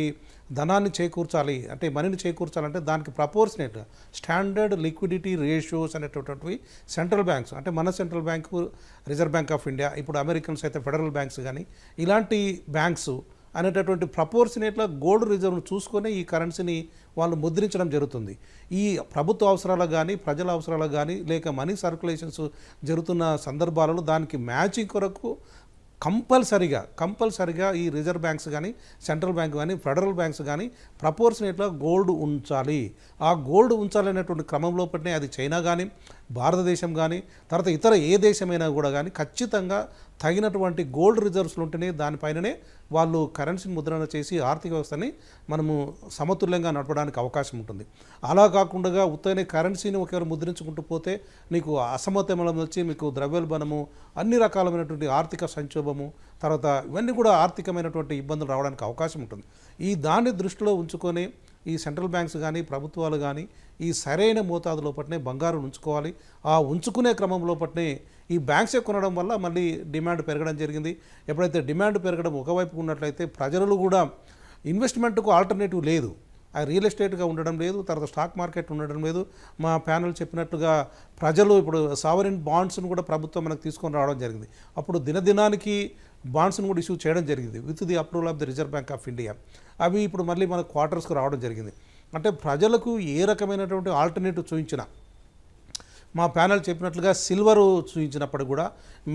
ధనాన్ని చేకూర్చాలి, అంటే మనీని చేకూర్చాలంటే దానికి ప్రపోర్షనేట్ స్టాండర్డ్ లిక్విడిటీ రేషియోస్ అనేటటువంటివి సెంట్రల్ బ్యాంక్స్, అంటే మన central bank, reserve bank of India, ఇప్పుడు అమెరికన్స్ అయితే ఫెడరల్ బ్యాంక్స్ కానీ ఇలాంటి బ్యాంక్స్ అనేటటువంటి ప్రపోర్షనేట్గా గోల్డ్ రిజర్వ్ను చూసుకొని ఈ కరెన్సీని వాళ్ళు ముద్రించడం జరుగుతుంది. ఈ ప్రభుత్వ అవసరాలకు కానీ, ప్రజల అవసరాలకు కానీ, లేక మనీ సర్క్యులేషన్స్ జరుగుతున్న సందర్భాలలో దానికి మ్యాచింగ్ కొరకు కంపల్సరిగా ఈ రిజర్వ్ బ్యాంక్స్ కానీ, సెంట్రల్ బ్యాంక్ కానీ, ఫెడరల్ బ్యాంక్స్ కానీ ప్రపోర్షనేట్గా గోల్డ్ ఉంచాలి. ఆ గోల్డ్ ఉంచాలనేటువంటి క్రమంలో పట్టినే అది చైనా కానీ, భారతదేశం కానీ, తర్వాత ఇతర ఏ దేశమైనా కూడా కానీ ఖచ్చితంగా తగినటువంటి గోల్డ్ రిజర్వ్స్లు ఉంటేనే దానిపైననే వాళ్ళు కరెన్సీని ముద్రణ చేసి ఆర్థిక వ్యవస్థని మనము సమతుల్యంగా నడపడానికి అవకాశం ఉంటుంది. అలా కాకుండా ఉత్తనే కరెన్సీని ఒకరు ముద్రించుకుంటూ పోతే నీకు అసమతుల్యం వచ్చి మీకు ద్రవ్యోల్బణము, అన్ని రకాలైనటువంటి ఆర్థిక సంక్షోభము, తర్వాత ఇవన్నీ కూడా ఆర్థికమైనటువంటి ఇబ్బందులు రావడానికి అవకాశం ఉంటుంది. దాన్ని దృష్టిలో ఉంచుకొని ఈ సెంట్రల్ బ్యాంక్స్ కానీ, ప్రభుత్వాలు కానీ ఈ సరైన మోతాదు లోపట్నే బంగారం ఉంచుకోవాలి. ఆ ఉంచుకునే క్రమం లోపట్నే ఈ బ్యాంక్సే కొనడం వల్ల మళ్ళీ డిమాండ్ పెరగడం జరిగింది. ఎప్పుడైతే డిమాండ్ పెరగడం ఒకవైపు ఉన్నట్లయితే ప్రజలు కూడా ఇన్వెస్ట్మెంట్కు ఆల్టర్నేటివ్ లేదు, రియల్ ఎస్టేట్గా ఉండడం లేదు, తర్వాత స్టాక్ మార్కెట్ ఉండడం లేదు. మా ప్యానల్ చెప్పినట్టుగా ప్రజలు ఇప్పుడు సావరిన్ బాండ్స్ను కూడా ప్రభుత్వం మనకు తీసుకొని రావడం జరిగింది. అప్పుడు దినదినానికి బాండ్స్ను కూడా ఇష్యూ చేయడం జరిగింది with the approval of the reserve bank of India. అవి ఇప్పుడు మళ్ళీ మన క్వార్టర్స్కు రావడం జరిగింది. అంటే ప్రజలకు ఏ రకమైనటువంటి ఆల్టర్నేటివ్ చూపించినా, మా ప్యానల్ చెప్పినట్లుగా సిల్వరు చూపించినప్పుడు కూడా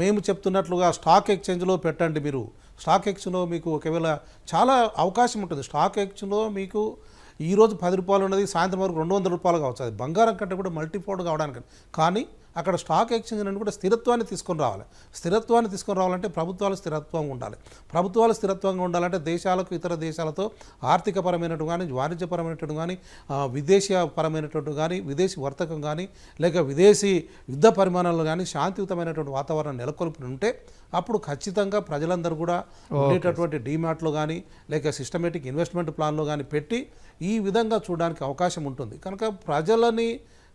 మేము చెప్తున్నట్లుగా స్టాక్ ఎక్స్చేంజ్లో పెట్టండి. మీరు స్టాక్ ఎక్స్చేంజ్లో మీకు ఒకవేళ చాలా అవకాశం ఉంటుంది. స్టాక్ ఎక్స్చేంజ్లో మీకు ఈరోజు 10 రూపాయలు ఉన్నది సాయంత్రం వరకు 200 రూపాయలు కావచ్చు. అది బంగారం కంటే కూడా మల్టీఫోల్డ్ కావడానికి. కానీ అక్కడ స్టాక్ ఎక్స్చేంజ్ అని కూడా స్థిరత్వాన్ని తీసుకొని రావాలి. స్థిరత్వాన్ని తీసుకొని రావాలంటే ప్రభుత్వాలు స్థిరత్వంగా ఉండాలి. ప్రభుత్వాలు స్థిరత్వంగా ఉండాలంటే దేశాలకు, ఇతర దేశాలతో ఆర్థికపరమైనట్టు కానీ, వాణిజ్యపరమైనట్టు కానీ, విదేశీయపరమైనటువంటి కానీ, విదేశీ వర్తకం కానీ, లేక విదేశీ యుద్ధ పరిమాణాలు కానీ శాంతియుతమైనటువంటి వాతావరణం నెలకొల్పి ఉంటే అప్పుడు ఖచ్చితంగా ప్రజలందరూ కూడా ఉండేటటువంటి డీమార్ట్లో కానీ, లేక సిస్టమేటిక్ ఇన్వెస్ట్మెంట్ ప్లాన్లో కానీ పెట్టి ఈ విధంగా చూడడానికి అవకాశం ఉంటుంది. కనుక ప్రజలని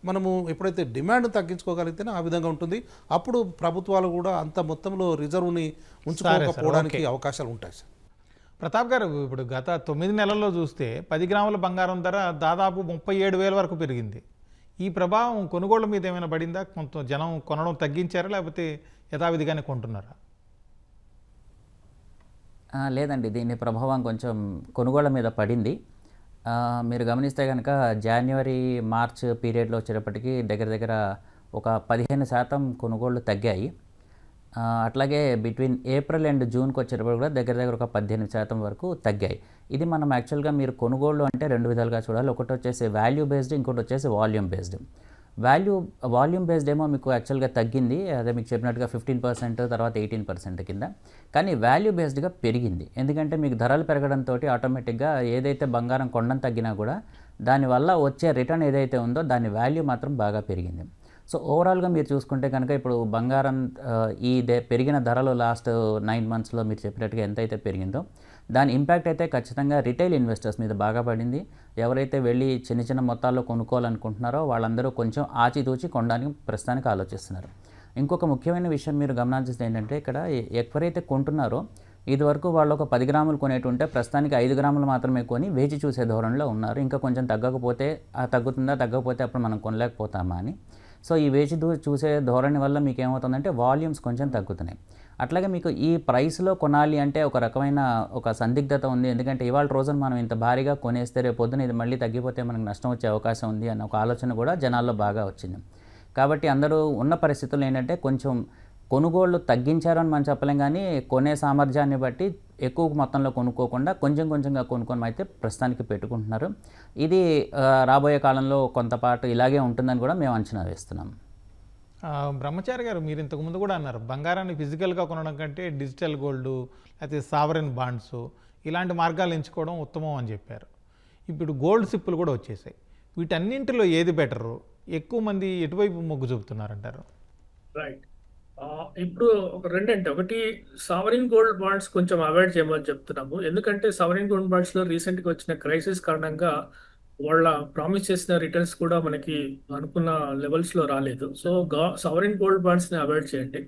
మనము ఎప్పుడైతే డిమాండ్ తగ్గించుకోగలిగితేనే ఆ విధంగా ఉంటుంది. అప్పుడు ప్రభుత్వాలు కూడా అంత మొత్తంలో రిజర్వ్ని ఉంచుకోకపోవడానికి అవకాశాలు ఉంటాయి సార్. ప్రతాప్ గారు, ఇప్పుడు గత 9 నెలల్లో చూస్తే 10 గ్రాముల బంగారం ధర దాదాపు 37,000 వరకు పెరిగింది. ఈ ప్రభావం కొనుగోళ్ల మీద ఏమైనా పడిందా? కొంత జనం కొనడం తగ్గించారా, లేకపోతే యథావిధిగానే కొంటున్నారా? లేదండి, దీని ప్రభావం కొంచెం కొనుగోళ్ల మీద పడింది. మీరు గమనిస్తే కనుక జనవరి మార్చ్ పీరియడ్లో వచ్చేటప్పటికి దగ్గర ఒక 15% కొనుగోళ్లు తగ్గాయి. అట్లాగే బిట్వీన్ ఏప్రిల్ అండ్ జూన్కి వచ్చేటప్పుడు కూడా దగ్గర ఒక 18% వరకు తగ్గాయి. ఇది మనం యాక్చువల్గా మీరు కొనుగోళ్ళు అంటే 2 విధాలుగా చూడాలి. ఒకటి వచ్చేసి వాల్యూ బేస్డ్, ఇంకోటి వచ్చేసి వాల్యూమ్ బేస్డ్. వాల్యూమ్ బేస్డ్ ఏమో మీకు యాక్చువల్గా తగ్గింది, అదే మీకు చెప్పినట్టుగా 15% తర్వాత 18% కింద. కానీ వాల్యూ బేస్డ్గా పెరిగింది. ఎందుకంటే మీకు ధరలు పెరగడంతో ఆటోమేటిక్గా ఏదైతే బంగారం కొండం తగ్గినా కూడా దానివల్ల వచ్చే రిటర్న్ ఏదైతే ఉందో దాని వాల్యూ మాత్రం బాగా పెరిగింది. సో ఓవరాల్గా మీరు చూసుకుంటే కనుక ఇప్పుడు బంగారం పెరిగిన ధరలు లాస్ట్ 9 monthsలో మీరు చెప్పినట్టుగా ఎంతైతే పెరిగిందో దాని ఇంపాక్ట్ అయితే ఖచ్చితంగా రిటైల్ ఇన్వెస్టర్స్ మీద బాగా పడింది. ఎవరైతే వెళ్ళి చిన్న చిన్న మొత్తాల్లో కొనుక్కోవాలనుకుంటున్నారో వాళ్ళందరూ కొంచెం ఆచితూచి కొనడానికి ప్రస్తుతానికి ఆలోచిస్తున్నారు. ఇంకొక ముఖ్యమైన విషయం మీరు గమనించింది ఏంటంటే ఇక్కడ ఎవరైతే కొంటున్నారో ఇదివరకు వాళ్ళు ఒక 10 గ్రాములు కొనేటుంటే ప్రస్తుతానికి 5 గ్రాములు మాత్రమే కొని వేచి చూసే ధోరణిలో ఉన్నారు. ఇంకా కొంచెం తగ్గకపోతే తగ్గకపోతే అప్పుడు మనం కొనలేకపోతామా అని. సో ఈ వేచి చూసే ధోరణి వల్ల మీకు ఏమవుతుందంటే వాల్యూమ్స్ కొంచెం తగ్గుతున్నాయి. అట్లాగే మీకు ఈ ప్రైస్లో కొనాలి అంటే ఒక రకమైన ఒక సందిగ్ధత ఉంది. ఎందుకంటే ఇవాళ రోజున మనం ఇంత భారీగా కొనేస్తే రేపు పొద్దున ఇది మళ్ళీ తగ్గిపోతే మనకు నష్టం వచ్చే అవకాశం ఉంది అన్న ఒక ఆలోచన కూడా జనాల్లో బాగా వచ్చింది. కాబట్టి అందరూ ఉన్న పరిస్థితుల్లో ఏంటంటే కొంచెం కొనుగోళ్లు తగ్గించారని మనం చెప్పలేం, కానీ కొనే సామర్థ్యాన్ని బట్టి ఎక్కువ మొత్తంలో కొనుక్కోకుండా కొంచెం కొంచెంగా కొనుక్కొని అయితే ప్రస్తుతానికి పెట్టుకుంటున్నారు. ఇది రాబోయే కాలంలో కొంతపాటు ఇలాగే ఉంటుందని కూడా మేము అంచనా వేస్తున్నాం. బ్రహ్మచారి గారు, మీరు ఇంతకుముందు కూడా అన్నారు బంగారాన్ని ఫిజికల్గా కొనడం కంటే డిజిటల్ గోల్డ్ లేకపోతే సావరెన్ బాండ్స్ ఇలాంటి మార్గాలు ఎంచుకోవడం ఉత్తమం అని చెప్పారు. ఇప్పుడు గోల్డ్ సిప్పులు కూడా వచ్చేసాయి. వీటన్నింటిలో ఏది బెటరు? ఎక్కువ మంది ఎటువైపు మొగ్గు చూపుతున్నారంటారు? రైట్. ఇప్పుడు ఒక రెండంటే, ఒకటి సావరిన్ గోల్డ్ బాండ్స్ కొంచెం అవాయిడ్ చేయమని చెప్తున్నాము. ఎందుకంటే సావరిన్ గోల్డ్ బాండ్స్లో రీసెంట్గా వచ్చిన క్రైసిస్ కారణంగా వాళ్ళ ప్రామిస్ చేసిన రిటర్న్స్ కూడా మనకి అనుకున్న లెవెల్స్లో రాలేదు. సో సావరిన్ గోల్డ్ బాండ్స్ని అవాయిడ్ చేయండి.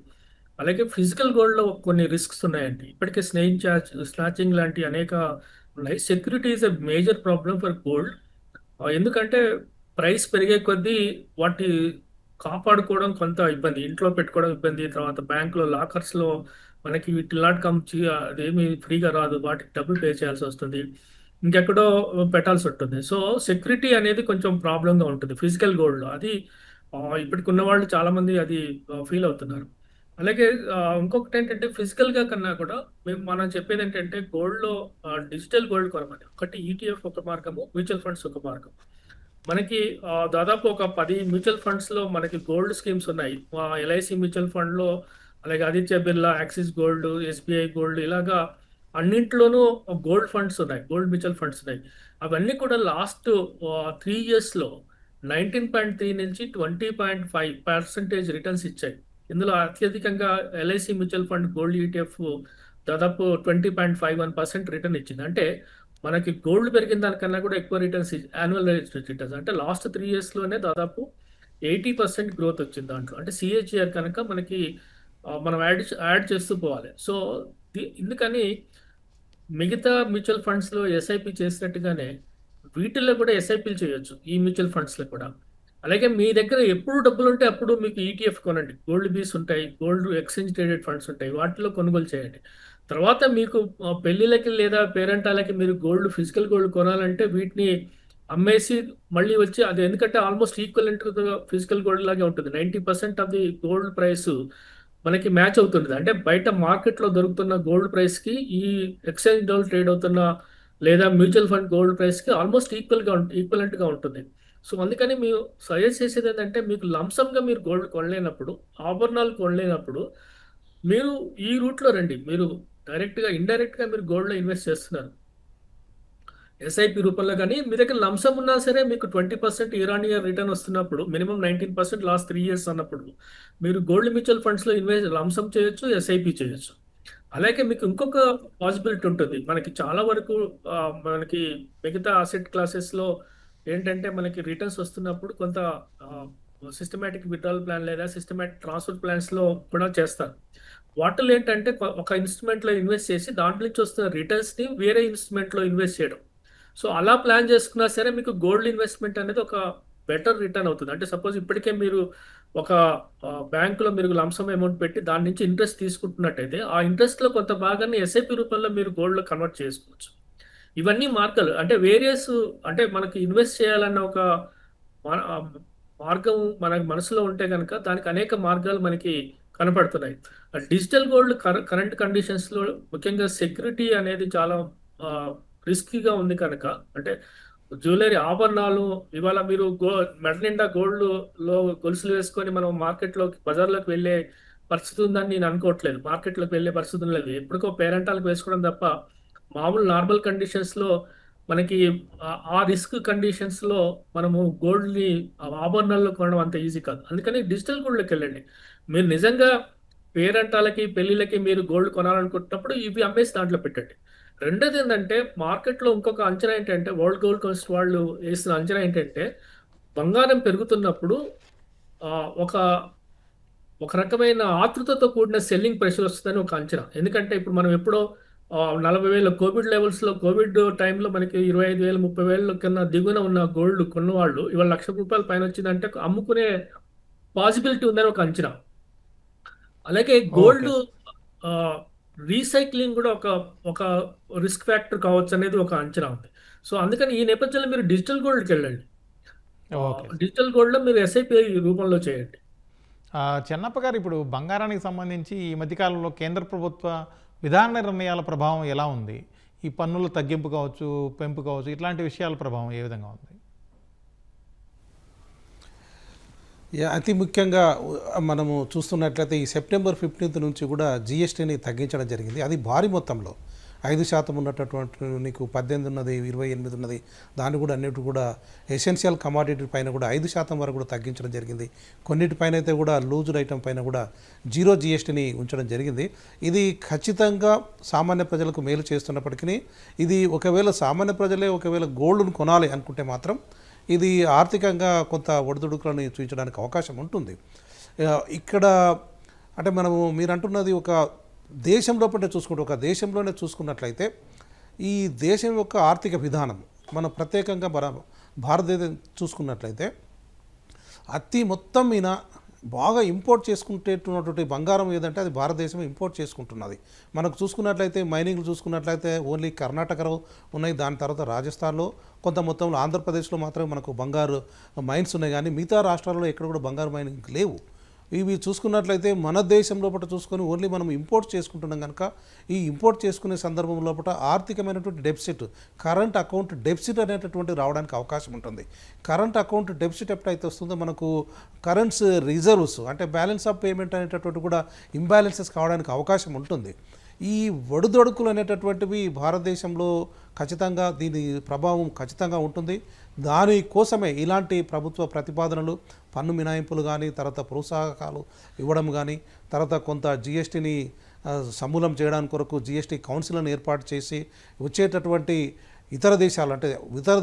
అలాగే ఫిజికల్ గోల్డ్లో కొన్ని రిస్క్స్ ఉన్నాయండి. ఇప్పటికే స్నాచింగ్ లాంటి అనేక ఉన్నాయి. Security is a major problem for gold. ఎందుకంటే ప్రైస్ పెరిగే కొద్దీ వాటి కాపాడుకోవడం కొంత ఇబ్బంది, ఇంట్లో పెట్టుకోవడం ఇబ్బంది. తర్వాత బ్యాంకులో లాకర్స్లో మనకి వీటి నాట్ కమ్ అదేమి ఫ్రీగా రాదు, వాటికి డబ్బులు పే చేయాల్సి వస్తుంది, ఇంకెక్కడో పెట్టాల్సి ఉంటుంది. సో సెక్యూరిటీ అనేది కొంచెం ప్రాబ్లంగా ఉంటుంది ఫిజికల్ గోల్డ్లో. అది ఇప్పటికి ఉన్న వాళ్ళు చాలా మంది అది ఫీల్ అవుతున్నారు. అలాగే ఇంకొకటి ఏంటంటే ఫిజికల్గా కన్నా కూడా మనం చెప్పేది ఏంటంటే గోల్డ్లో డిజిటల్ గోల్డ్ కొనమని. ఒకటి ఈటీఎఫ్ ఒక మార్గము, మ్యూచువల్ ఫండ్స్ ఒక మార్గం. మనకి దాదాపు ఒక 10 మ్యూచువల్ ఫండ్స్లో మనకి గోల్డ్ స్కీమ్స్ ఉన్నాయి. ఎల్ఐసి మ్యూచువల్ ఫండ్లో, అలాగే Aditya Birla, axis gold, SBI gold, ఇలాగా అన్నింటిలోనూ గోల్డ్ ఫండ్స్ ఉన్నాయి, గోల్డ్ మ్యూచువల్ ఫండ్స్ ఉన్నాయి. అవన్నీ కూడా లాస్ట్ 3 yearsలో 19.3 నుంచి 20.5% రిటర్న్స్ ఇచ్చాయి. ఇందులో అత్యధికంగా LIC mutual fund gold ETF దాదాపు 20.51% రిటర్న్ ఇచ్చింది. అంటే మనకి గోల్డ్ పెరిగిన దానికన్నా కూడా ఎక్కువ రిటర్న్స్, యాన్యువల్ రిటర్న్స్. అంటే లాస్ట్ 3 yearsలోనే దాదాపు 80% గ్రోత్ వచ్చింది దాంట్లో. అంటే సిహెచ్ఆర్ కనుక మనకి మనం యాడ్ చేస్తూ పోవాలి. సో ఎందుకని మిగతా మ్యూచువల్ ఫండ్స్లో ఎస్ఐపి చేసినట్టుగానే వీటిల్లో కూడా ఎస్ఐపీలు చేయొచ్చు, ఈ మ్యూచువల్ ఫండ్స్లో కూడా. అలాగే మీ దగ్గర ఎప్పుడు డబ్బులు ఉంటే అప్పుడు మీకు ఈటీఎఫ్ కొనండి. గోల్డ్ బీస్ ఉంటాయి, గోల్డ్ ఎక్స్చేంజ్ ట్రేడెడ్ ఫండ్స్ ఉంటాయి, వాటిలో కొనుగోలు చేయండి. తర్వాత మీకు పెళ్ళిళ్ళకి లేదా పేరెంటాలకి మీరు ఫిజికల్ గోల్డ్ కొనాలంటే వీటిని అమ్మేసి మళ్ళీ వచ్చి అది, ఎందుకంటే ఆల్మోస్ట్ ఈక్వలెంట్ ఫిజికల్ గోల్డ్ లాగే ఉంటుంది. 90% ఆఫ్ ది గోల్డ్ ప్రైస్ మనకి మ్యాచ్ అవుతుంది. అంటే బయట మార్కెట్లో దొరుకుతున్న గోల్డ్ ప్రైస్కి ఈ ఎక్స్చేంజ్ ట్రేడ్ అవుతున్న లేదా మ్యూచువల్ ఫండ్ గోల్డ్ ప్రైస్కి ఆల్మోస్ట్ ఈక్వలెంట్గా ఉంటుంది. సో అందుకని మీరు సజెస్ట్ చేసేది ఏంటంటే మీకు లంసమ్గా మీరు గోల్డ్ కొనలేనప్పుడు, ఆభరణాలు కొనలేనప్పుడు మీరు ఈ రూట్లో రండి. మీరు ఇండైరెక్ట్గా మీరు గోల్డ్లో ఇన్వెస్ట్ చేస్తున్నారు ఎస్ఐపి రూపంలో. కానీ మీ దగ్గర లంసమ్ ఉన్నా సరే మీకు 20% ఇయర్ ఆన్ ఇయర్ రిటర్న్ వస్తున్నప్పుడు, మినిమం 19% లాస్ట్ 3 years అన్నప్పుడు మీరు గోల్డ్ మ్యూచువల్ ఫండ్స్లో లంసమ్ చేయొచ్చు, ఎస్ఐపి చేయొచ్చు. అలాగే మీకు ఇంకొక పాసిబిలిటీ ఉంటుంది. మనకి చాలా వరకు మనకి మిగతా అసెట్ క్లాసెస్లో ఏంటంటే మనకి రిటర్న్స్ వస్తున్నప్పుడు కొంత సిస్టమేటిక్ విత్డ్రాల్ ప్లాన్ లేదా సిస్టమేటిక్ ట్రాన్స్ఫర్ ప్లాన్స్లో కూడా చేస్తారు. వాటిలో ఏంటంటే ఒక ఇన్స్ట్రుమెంట్లో ఇన్వెస్ట్ చేసి దాంట్లో నుంచి వస్తున్న రిటర్న్స్ని వేరే ఇన్స్ట్రుమెంట్లో ఇన్వెస్ట్ చేయడం. సో అలా ప్లాన్ చేసుకున్నా సరే మీకు గోల్డ్ ఇన్వెస్ట్మెంట్ అనేది ఒక బెటర్ రిటర్న్ అవుతుంది. అంటే సపోజ్ ఇప్పటికే మీరు ఒక బ్యాంకులో మీరు లంసమ్ అమౌంట్ పెట్టి దాని నుంచి ఇంట్రెస్ట్ తీసుకుంటున్నట్టయితే ఆ ఇంట్రెస్ట్లో కొంత భాగాన్ని ఎస్ఐపి రూపంలో మీరు గోల్డ్లో కన్వర్ట్ చేసుకోవచ్చు. ఇవన్నీ మార్గాలు. అంటే వేరియస్, అంటే మనకి ఇన్వెస్ట్ చేయాలన్న ఒక మార్గం మన మనసులో ఉంటే కనుక దానికి అనేక మార్గాలు మనకి కనపడుతున్నాయి. డిజిటల్ గోల్డ్ కరెంట్ కండిషన్స్లో ముఖ్యంగా సెక్యూరిటీ అనేది చాలా రిస్కీగా ఉంది కనుక, అంటే జ్యువెలరీ ఆభరణాలు ఇవాళ మీరు మెడ నిండా గోల్డ్ లో గొలుసులు వేసుకొని మనం మార్కెట్లోకి బజార్లోకి వెళ్ళే పరిస్థితి ఉందని నేను అనుకోవట్లేదు. మార్కెట్లోకి వెళ్ళే పరిస్థితి లేదు. ఎప్పటికో పేరెంటాలకు వేసుకోవడం తప్ప మామూలు నార్మల్ కండిషన్స్ లో మనకి ఆ రిస్క్ కండిషన్స్ లో మనము గోల్డ్ ని ఆభరణాల్లో కొనడం అంత ఈజీ కాదు. అందుకని డిజిటల్ గోల్డ్కి వెళ్ళండి. మీరు నిజంగా పేరెంటాలకి పెళ్లిళ్ళకి మీరు గోల్డ్ కొనాలనుకుంటున్నప్పుడు ఇవి అమ్మేసి దాంట్లో పెట్టండి. రెండోది ఏంటంటే మార్కెట్లో ఇంకొక అంచనా ఏంటంటే వరల్డ్ గోల్డ్ కోస్ట్ వాళ్ళు వేసిన అంచనా ఏంటంటే బంగారం పెరుగుతున్నప్పుడు ఆ, ఒక ఒక రకమైన ఆతృతతో కూడిన సెల్లింగ్ ప్రెషర్ వస్తుందని ఒక అంచనా. ఎందుకంటే ఇప్పుడు మనం ఎప్పుడో 40,000 కోవిడ్ లెవెల్స్ లో కోవిడ్ టైంలో మనకి 25,000 30,000 కన్నా దిగువన ఉన్న గోల్డ్ కొన్నవాళ్ళు ఇవాళ ₹1,00,000 పైన వచ్చిందంటే అమ్ముకునే పాసిబిలిటీ ఉందని ఒక అంచనా. అలాగే ఓకే. గోల్డ్ రీసైక్లింగ్ కూడా ఒక ఒక రిస్క్ ఫ్యాక్టర్ కావచ్చు అనేది ఒక అంచనా ఉంది. సో అందుకని ఈ నేపథ్యంలో మీరు డిజిటల్ గోల్డ్కి వెళ్ళండి. ఓకే. డిజిటల్ గోల్డ్లో మీరు ఎస్ఐపి రూపంలో చేయండి. చెన్నప్ప గారు, ఇప్పుడు బంగారానికి సంబంధించి ఈ మధ్యకాలంలో కేంద్ర ప్రభుత్వ విధాన నిర్ణయాల ప్రభావం ఎలా ఉంది? ఈ పన్నుల తగ్గింపు కావచ్చు, పెంపు కావచ్చు, ఇట్లాంటి విషయాల ప్రభావం ఏ విధంగా ఉంది? అతి ముఖ్యంగా మనము చూస్తున్నట్లయితే ఈ సెప్టెంబర్ 15th నుంచి కూడా జిఎస్టీని తగ్గించడం జరిగింది. అది భారీ మొత్తంలో 5% ఉన్నటువంటి నీకు 18 ఉన్నది, 28 ఉన్నది, దాన్ని కూడా అన్నిటి కూడా ఎసెన్షియల్ కమాడిటీ పైన కూడా 5% వరకు కూడా తగ్గించడం జరిగింది. కొన్నిటిపైన అయితే కూడా లూజ్డ్ ఐటమ్ పైన కూడా 0 జిఎస్టీని ఉంచడం జరిగింది. ఇది ఖచ్చితంగా సామాన్య ప్రజలకు మేలు చేస్తున్నప్పటికీ ఇది ఒకవేళ సామాన్య ప్రజలే ఒకవేళ గోల్డ్ను కొనాలి అనుకుంటే మాత్రం ఇది ఆర్థికంగా కొంత ఒడిదుడుకులను చూపించడానికి అవకాశం ఉంటుంది. ఇక్కడ అంటే మీరు అంటున్నది ఒక దేశం లోపల చూసుకుంటే ఒక దేశంలోనే చూసుకున్నట్లయితే ఈ దేశం యొక్క ఆర్థిక విధానం మనం ప్రత్యేకంగా భారతదేశం చూసుకున్నట్లయితే అతి మొత్తం మీద బాగా ఇంపోర్ట్ చేసుకుంటేటువంటి బంగారం ఏదంటే అది భారతదేశం ఇంపోర్ట్ చేసుకుంటున్నది. మనకు చూసుకున్నట్లయితే మైనింగ్లు చూసుకున్నట్లయితే ఓన్లీ కర్ణాటకలో ఉన్నాయి, దాని తర్వాత రాజస్థాన్లో కొంత మొత్తంలో ఆంధ్రప్రదేశ్లో మాత్రమే మనకు బంగారు మైన్స్ ఉన్నాయి, కానీ మిగతా రాష్ట్రాల్లో ఎక్కడ కూడా బంగారు మైనింగ్ లేవు. ఇవి చూసుకున్నట్లయితే మన దేశం లోపల చూసుకొని ఓన్లీ మనం ఇంపోర్ట్ చేసుకుంటున్నాం కనుక ఈ ఇంపోర్ట్ చేసుకునే సందర్భం లోపల ఆర్థికమైనటువంటి డెఫిసిట్, కరెంట్ అకౌంట్ డెఫిసిట్ అనేటటువంటి రావడానికి అవకాశం ఉంటుంది. కరెంట్ అకౌంట్ డెఫిసిట్ ఎప్పుడైతే వస్తుందో మనకు కరెంట్స్ రిజర్వ్స్ అంటే బ్యాలెన్స్ ఆఫ్ పేమెంట్ అనేటటువంటి కూడా ఇంబ్యాలెన్సెస్ కావడానికి అవకాశం ఉంటుంది. ఈ ఒడిదొడుకులు అనేటటువంటివి భారతదేశంలో ఖచ్చితంగా దీని ప్రభావం ఖచ్చితంగా ఉంటుంది. దానికోసమే ఇలాంటి ప్రభుత్వ ప్రతిపాదనలు, పన్ను మినహాయింపులు కానీ, తర్వాత ప్రోత్సాహకాలు ఇవ్వడం కానీ, తర్వాత కొంత జిఎస్టీని సమూలం చేయడానికి కొరకు జిఎస్టీ కౌన్సిల్ను ఏర్పాటు చేసి వచ్చేటటువంటి ఇతర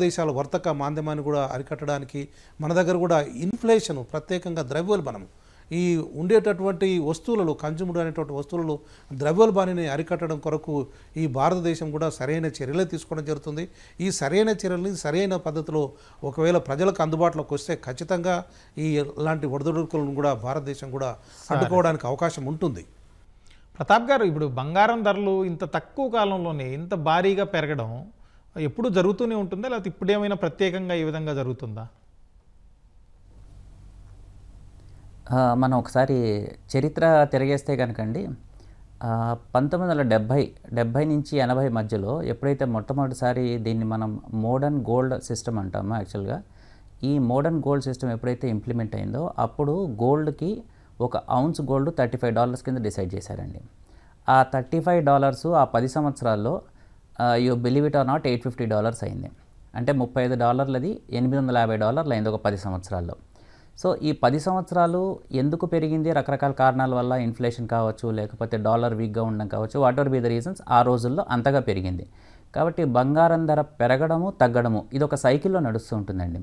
దేశాల వర్తక మాంద్యమాన్ని కూడా అరికట్టడానికి మన దగ్గర కూడా ఇన్ఫ్లేషన్ ప్రత్యేకంగా ద్రవ్యోల్బణం ఈ ఉండేటటువంటి వస్తువులలో కన్జ్యూమ్డ్ అనేటువంటి వస్తువులలో ద్రవ్యోల్బణాన్ని అరికట్టడం కొరకు ఈ భారతదేశం కూడా సరైన చర్యలు తీసుకోవడం జరుగుతుంది. ఈ సరైన చర్యలని సరైన పద్ధతిలో ఒకవేళ ప్రజలకు అందుబాటులోకి వస్తే ఖచ్చితంగా ఇలాంటి ఒడిదుడుకులను కూడా భారతదేశం కూడా అడ్డుకోవడానికి అవకాశం ఉంటుంది. ప్రతాప్ గారు, ఇప్పుడు బంగారం ధరలు ఇంత తక్కువ కాలంలోనే ఇంత భారీగా పెరగడం ఎప్పుడు జరుగుతూనే ఉంటుందా, లేకపోతే ఇప్పుడేమైనా ప్రత్యేకంగా ఈ విధంగా జరుగుతుందా? మనం ఒకసారి చరిత్ర తిరిగేస్తే కనుకండి 1970 నుంచి 80 మధ్యలో ఎప్పుడైతే మొట్టమొదటిసారి దీన్ని మనం మోడర్న్ గోల్డ్ సిస్టమ్ అంటామో, యాక్చువల్గా ఈ మోడర్న్ గోల్డ్ సిస్టమ్ ఎప్పుడైతే ఇంప్లిమెంట్ అయిందో అప్పుడు గోల్డ్కి ఒక ఔన్స్ గోల్డ్ $35 కింద డిసైడ్ చేశారండి. ఆ $35 ఆ 10 సంవత్సరాల్లో you believe it or not $850 అయింది. అంటే $35 $850 అయింది ఒక 10 సంవత్సరాల్లో. సో ఈ 10 సంవత్సరాలు ఎందుకు పెరిగింది? రకరకాల కారణాల వల్ల, ఇన్ఫ్లేషన్ కావచ్చు, లేకపోతే డాలర్ వీక్గా ఉండడం కావచ్చు, what ever be the reasons, ఆ రోజుల్లో అంతగా పెరిగింది. కాబట్టి బంగారం ధర పెరగడము తగ్గడము ఇది ఒక సైకిల్లో నడుస్తూ ఉంటుందండి.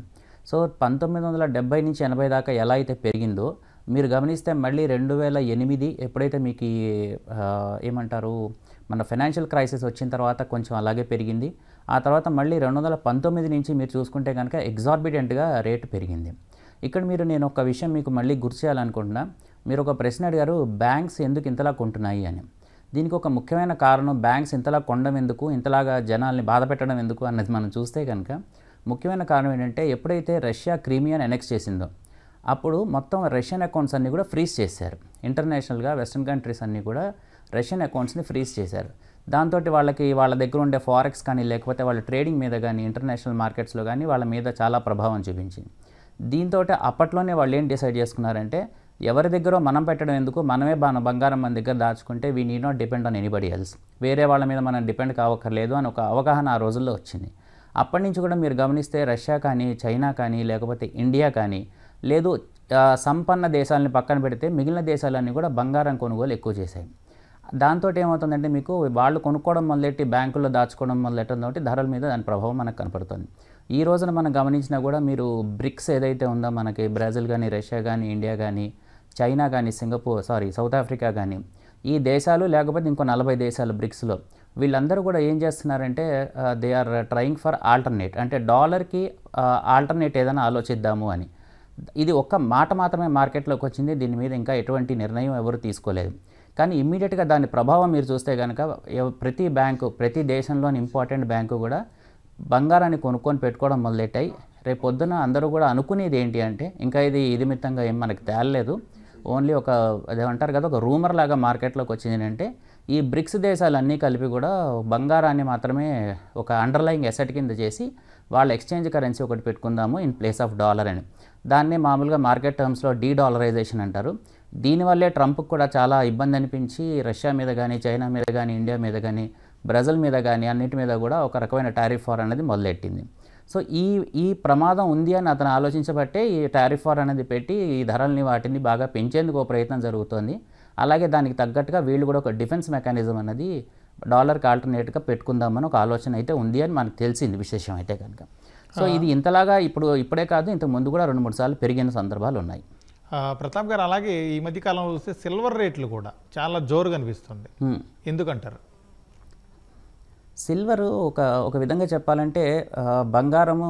సో 1970 నుంచి 80 దాకా ఎలా అయితే పెరిగిందో మీరు గమనిస్తే మళ్ళీ 2008 ఎప్పుడైతే మీకు ఏమంటారు మన ఫైనాన్షియల్ క్రైసిస్ వచ్చిన తర్వాత కొంచెం అలాగే పెరిగింది. ఆ తర్వాత మళ్ళీ 2019 నుంచి మీరు చూసుకుంటే కనుక ఎగ్జార్బిటెంట్గా రేటు పెరిగింది. ఇక్కడ నేను ఒక విషయం మీకు మళ్ళీ గుర్తు చేయాలనుకుంటున్నా. మీరు ఒక ప్రశ్న అడిగారు, బ్యాంక్స్ ఎందుకు ఇంతలా కొంటున్నాయి అని. దీనికి ఒక ముఖ్యమైన కారణం, బ్యాంక్స్ ఇంతలా కొనడం ఎందుకు, ఇంతలాగా జనాల్ని బాధ పెట్టడం ఎందుకు అన్నది మనం చూస్తే కనుక ముఖ్యమైన కారణం ఏంటంటే ఎప్పుడైతే రష్యా క్రీమియాని అనెక్స్ చేసిందో అప్పుడు మొత్తం రష్యన్ అకౌంట్స్ అన్నీ కూడా ఫ్రీజ్ చేశారు. ఇంటర్నేషనల్గా వెస్ట్రన్ కంట్రీస్ అన్నీ కూడా రష్యన్ అకౌంట్స్ని ఫ్రీజ్ చేశారు. దాంతో వాళ్ళకి వాళ్ళ దగ్గర ఉండే ఫారెక్స్ కానీ లేకపోతే వాళ్ళ ట్రేడింగ్ మీద కానీ ఇంటర్నేషనల్ మార్కెట్స్లో కానీ వాళ్ళ మీద చాలా ప్రభావం చూపించింది. దీంతో అప్పట్లోనే వాళ్ళు ఏం డిసైడ్ చేసుకున్నారంటే ఎవరి దగ్గర మనం పెట్టడం ఎందుకు, మనమే బంగారం మన దగ్గర దాచుకుంటే we need not depend on anybody else, వేరే వాళ్ళ మీద మనం డిపెండ్ కావక్కర్లేదు అని ఒక అవగాహన ఆ రోజుల్లో వచ్చింది. అప్పటి నుంచి కూడా మీరు గమనిస్తే రష్యా కానీ చైనా కానీ లేకపోతే ఇండియా కానీ లేదు సంపన్న దేశాలని పక్కన పెడితే మిగిలిన దేశాలన్నీ కూడా బంగారం కొనుగోలు ఎక్కువ చేశాయి. దాంతో ఏమవుతుందంటే మీకు వాళ్ళు కొనుక్కోవడం మొదలెట్టి బ్యాంకుల్లో దాచుకోవడం మొదలెట్టడంతో ధరల మీద దాని ప్రభావం మనకు కనపడుతుంది. ఈ రోజున మనం గమనించినా కూడా మీరు బ్రిక్స్ ఏదైతే ఉందో మనకి బ్రెజిల్ కానీ రష్యా కానీ ఇండియా కానీ చైనా కానీ సౌత్ ఆఫ్రికా కానీ ఈ దేశాలు లేకపోతే ఇంకో 40 దేశాలు బ్రిక్స్లో వీళ్ళందరూ కూడా ఏం చేస్తున్నారంటే they are trying for alternate, అంటే డాలర్కి ఆల్టర్నేట్ ఏదైనా ఆలోచిద్దాము అని. ఇది ఒక్క మాట మాత్రమే మార్కెట్లోకి వచ్చింది, దీని మీద ఇంకా ఎటువంటి నిర్ణయం ఎవరు తీసుకోలేదు. కానీ ఇమ్మీడియట్గా దాని ప్రభావం మీరు చూస్తే కనుక ప్రతి బ్యాంకు ప్రతి దేశంలోని ఇంపార్టెంట్ బ్యాంకు కూడా బంగారాన్ని కొనుక్కొని పెట్టుకోవడం మొదలెట్టాయి. రేపు పొద్దున అందరూ కూడా అనుకునేది ఏంటి అంటే ఇంకా ఇది మిత్తంగా ఏం మనకు తేలలేదు, ఓన్లీ అదేమంటారు కదా ఒక రూమర్ లాగా మార్కెట్లోకి వచ్చింది అంటే ఈ బ్రిక్స్ దేశాలన్నీ కలిపి కూడా బంగారాన్ని మాత్రమే ఒక అండర్లయింగ్ ఎసెట్ కింద చేసి వాళ్ళ ఎక్స్చేంజ్ కరెన్సీ ఒకటి పెట్టుకుందాము ఇన్ ప్లేస్ ఆఫ్ డాలర్ అని. దాన్నే మామూలుగా మార్కెట్ టర్మ్స్లో డీడాలరైజేషన్ అంటారు. దీనివల్లే ట్రంప్కి కూడా చాలా ఇబ్బంది అనిపించి రష్యా మీద కానీ చైనా మీద కానీ ఇండియా మీద కానీ బ్రెజిల్ మీద కానీ అన్నిటి మీద కూడా ఒక రకమైన టారిఫ్ వార్ అనేది మొదలెట్టింది. సో ఈ ప్రమాదం ఉంది అని అతను ఆలోచించబట్టే ఈ టారిఫ్ వార్ అనేది పెట్టి ఈ ధరల్ని వాటిని బాగా పెంచేందుకు ఒక ప్రయత్నం జరుగుతోంది. అలాగే దానికి తగ్గట్టుగా వీళ్ళు కూడా ఒక డిఫెన్స్ మెకానిజం అనేది డాలర్కి ఆల్టర్నేట్గా పెట్టుకుందామని ఒక ఆలోచన అయితే ఉంది అని మనకు తెలిసింది విశేషం అయితే కనుక. సో ఇది ఇంతలాగా ఇప్పుడే కాదు ఇంతకు ముందు కూడా 2-3 సార్లు పెరిగిన సందర్భాలు ఉన్నాయి. ప్రతాప్ గారు, అలాగే ఈ మధ్య కాలంలో చూస్తే సిల్వర్ రేట్లు కూడా చాలా జోరుగా అనిపిస్తుంది, ఎందుకంటారు? సిల్వరు ఒక విధంగా చెప్పాలంటే బంగారము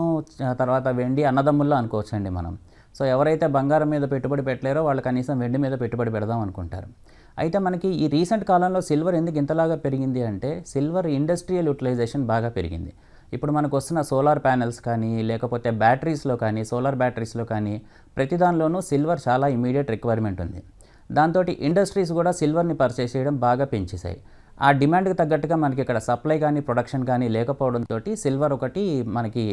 తర్వాత వెండి అన్నదమ్ముల్లో అనుకోవచ్చండి మనం. సో ఎవరైతే బంగారం మీద పెట్టుబడి పెట్టలేరో వాళ్ళు కనీసం వెండి మీద పెట్టుబడి పెడదాం అనుకుంటారు. అయితే మనకి ఈ రీసెంట్ కాలంలో సిల్వర్ ఎందుకు ఇంతలాగా పెరిగింది అంటే సిల్వర్ ఇండస్ట్రియల్ యూటిలైజేషన్ బాగా పెరిగింది. ఇప్పుడు మనకు వస్తున్న సోలార్ ప్యానెల్స్ కానీ లేకపోతే బ్యాటరీస్లో కానీ సోలార్ బ్యాటరీస్లో కానీ ప్రతి దానిలోనూ సిల్వర్ చాలా ఇమీడియట్ రిక్వైర్మెంట్ ఉంది. దాంతో ఇండస్ట్రీస్ కూడా సిల్వర్ని పర్చేస్ చేయడం బాగా పెంచేశాయి. ఆ డిమాండ్కి తగ్గట్టుగా మనకి ఇక్కడ సప్లై కానీ ప్రొడక్షన్ కానీ లేకపోవడంతో సిల్వర్ ఒకటి మనకి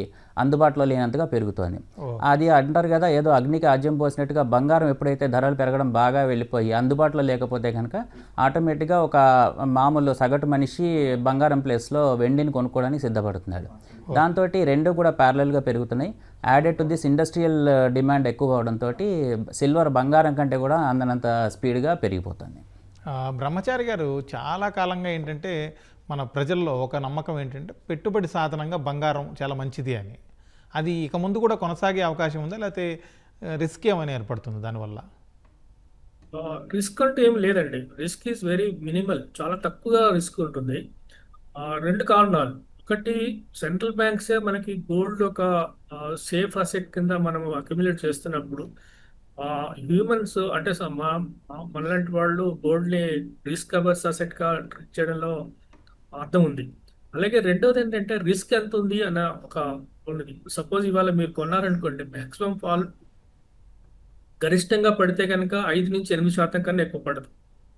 అందుబాటులో లేనంతగా పెరుగుతోంది. అది అంటారు కదా ఏదో అగ్నికి ఆజ్యం పోసినట్టుగా బంగారం ఎప్పుడైతే ధరలు పెరగడం బాగా వెళ్ళిపోయి అందుబాటులో లేకపోతే కనుక ఆటోమేటిక్గా ఒక మామూలు సగటు మనిషి బంగారం ప్లేస్లో వెండిని కొనుక్కోవడానికి సిద్ధపడుతున్నాడు. దాంతో రెండు కూడా ప్యారలల్గా పెరుగుతున్నాయి. Added to this industrial demand ఎక్కువ అవడంతో సిల్వర్ బంగారం కంటే కూడా అందనంత స్పీడ్గా పెరిగిపోతుంది. బ్రహ్మచారి గారు, చాలా కాలంగా ఏంటంటే మన ప్రజల్లో ఒక నమ్మకం ఏంటంటే పెట్టుబడి సాధనంగా బంగారం చాలా మంచిది అని. అది ఇక ముందు కూడా కొనసాగే అవకాశం ఉందా, లేకపోతే రిస్క్ ఏమైనా ఏర్పడుతుంది దానివల్ల? రిస్క్ అంటే ఏం లేదండి. రిస్క్ ఈజ్ వెరీ మినిమల్, చాలా తక్కువగా రిస్క్ ఉంటుంది. 2 కారణాలు. ఒకటి, సెంట్రల్ బ్యాంక్సే మనకి గోల్డ్ ఒక సేఫ్ అసెట్ కింద మనం అక్యుములేట్ చేస్తున్నప్పుడు హ్యూమన్స్ అంటే మనలాంటి వాళ్ళు గోల్డ్ని రిస్క్ అవర్స్ అసెట్గా ట్రీట్ చేయడంలో అర్థం ఉంది. అలాగే రెండోది ఏంటంటే రిస్క్ ఎంత ఉంది అన్న ఒక ఉన్నది. సపోజ్ ఇవాళ మీరు కొన్నారనుకోండి, మ్యాక్సిమం ఫాల్ గరిష్టంగా పడితే కనుక 5-8% కన్నా ఎక్కువ పడదు.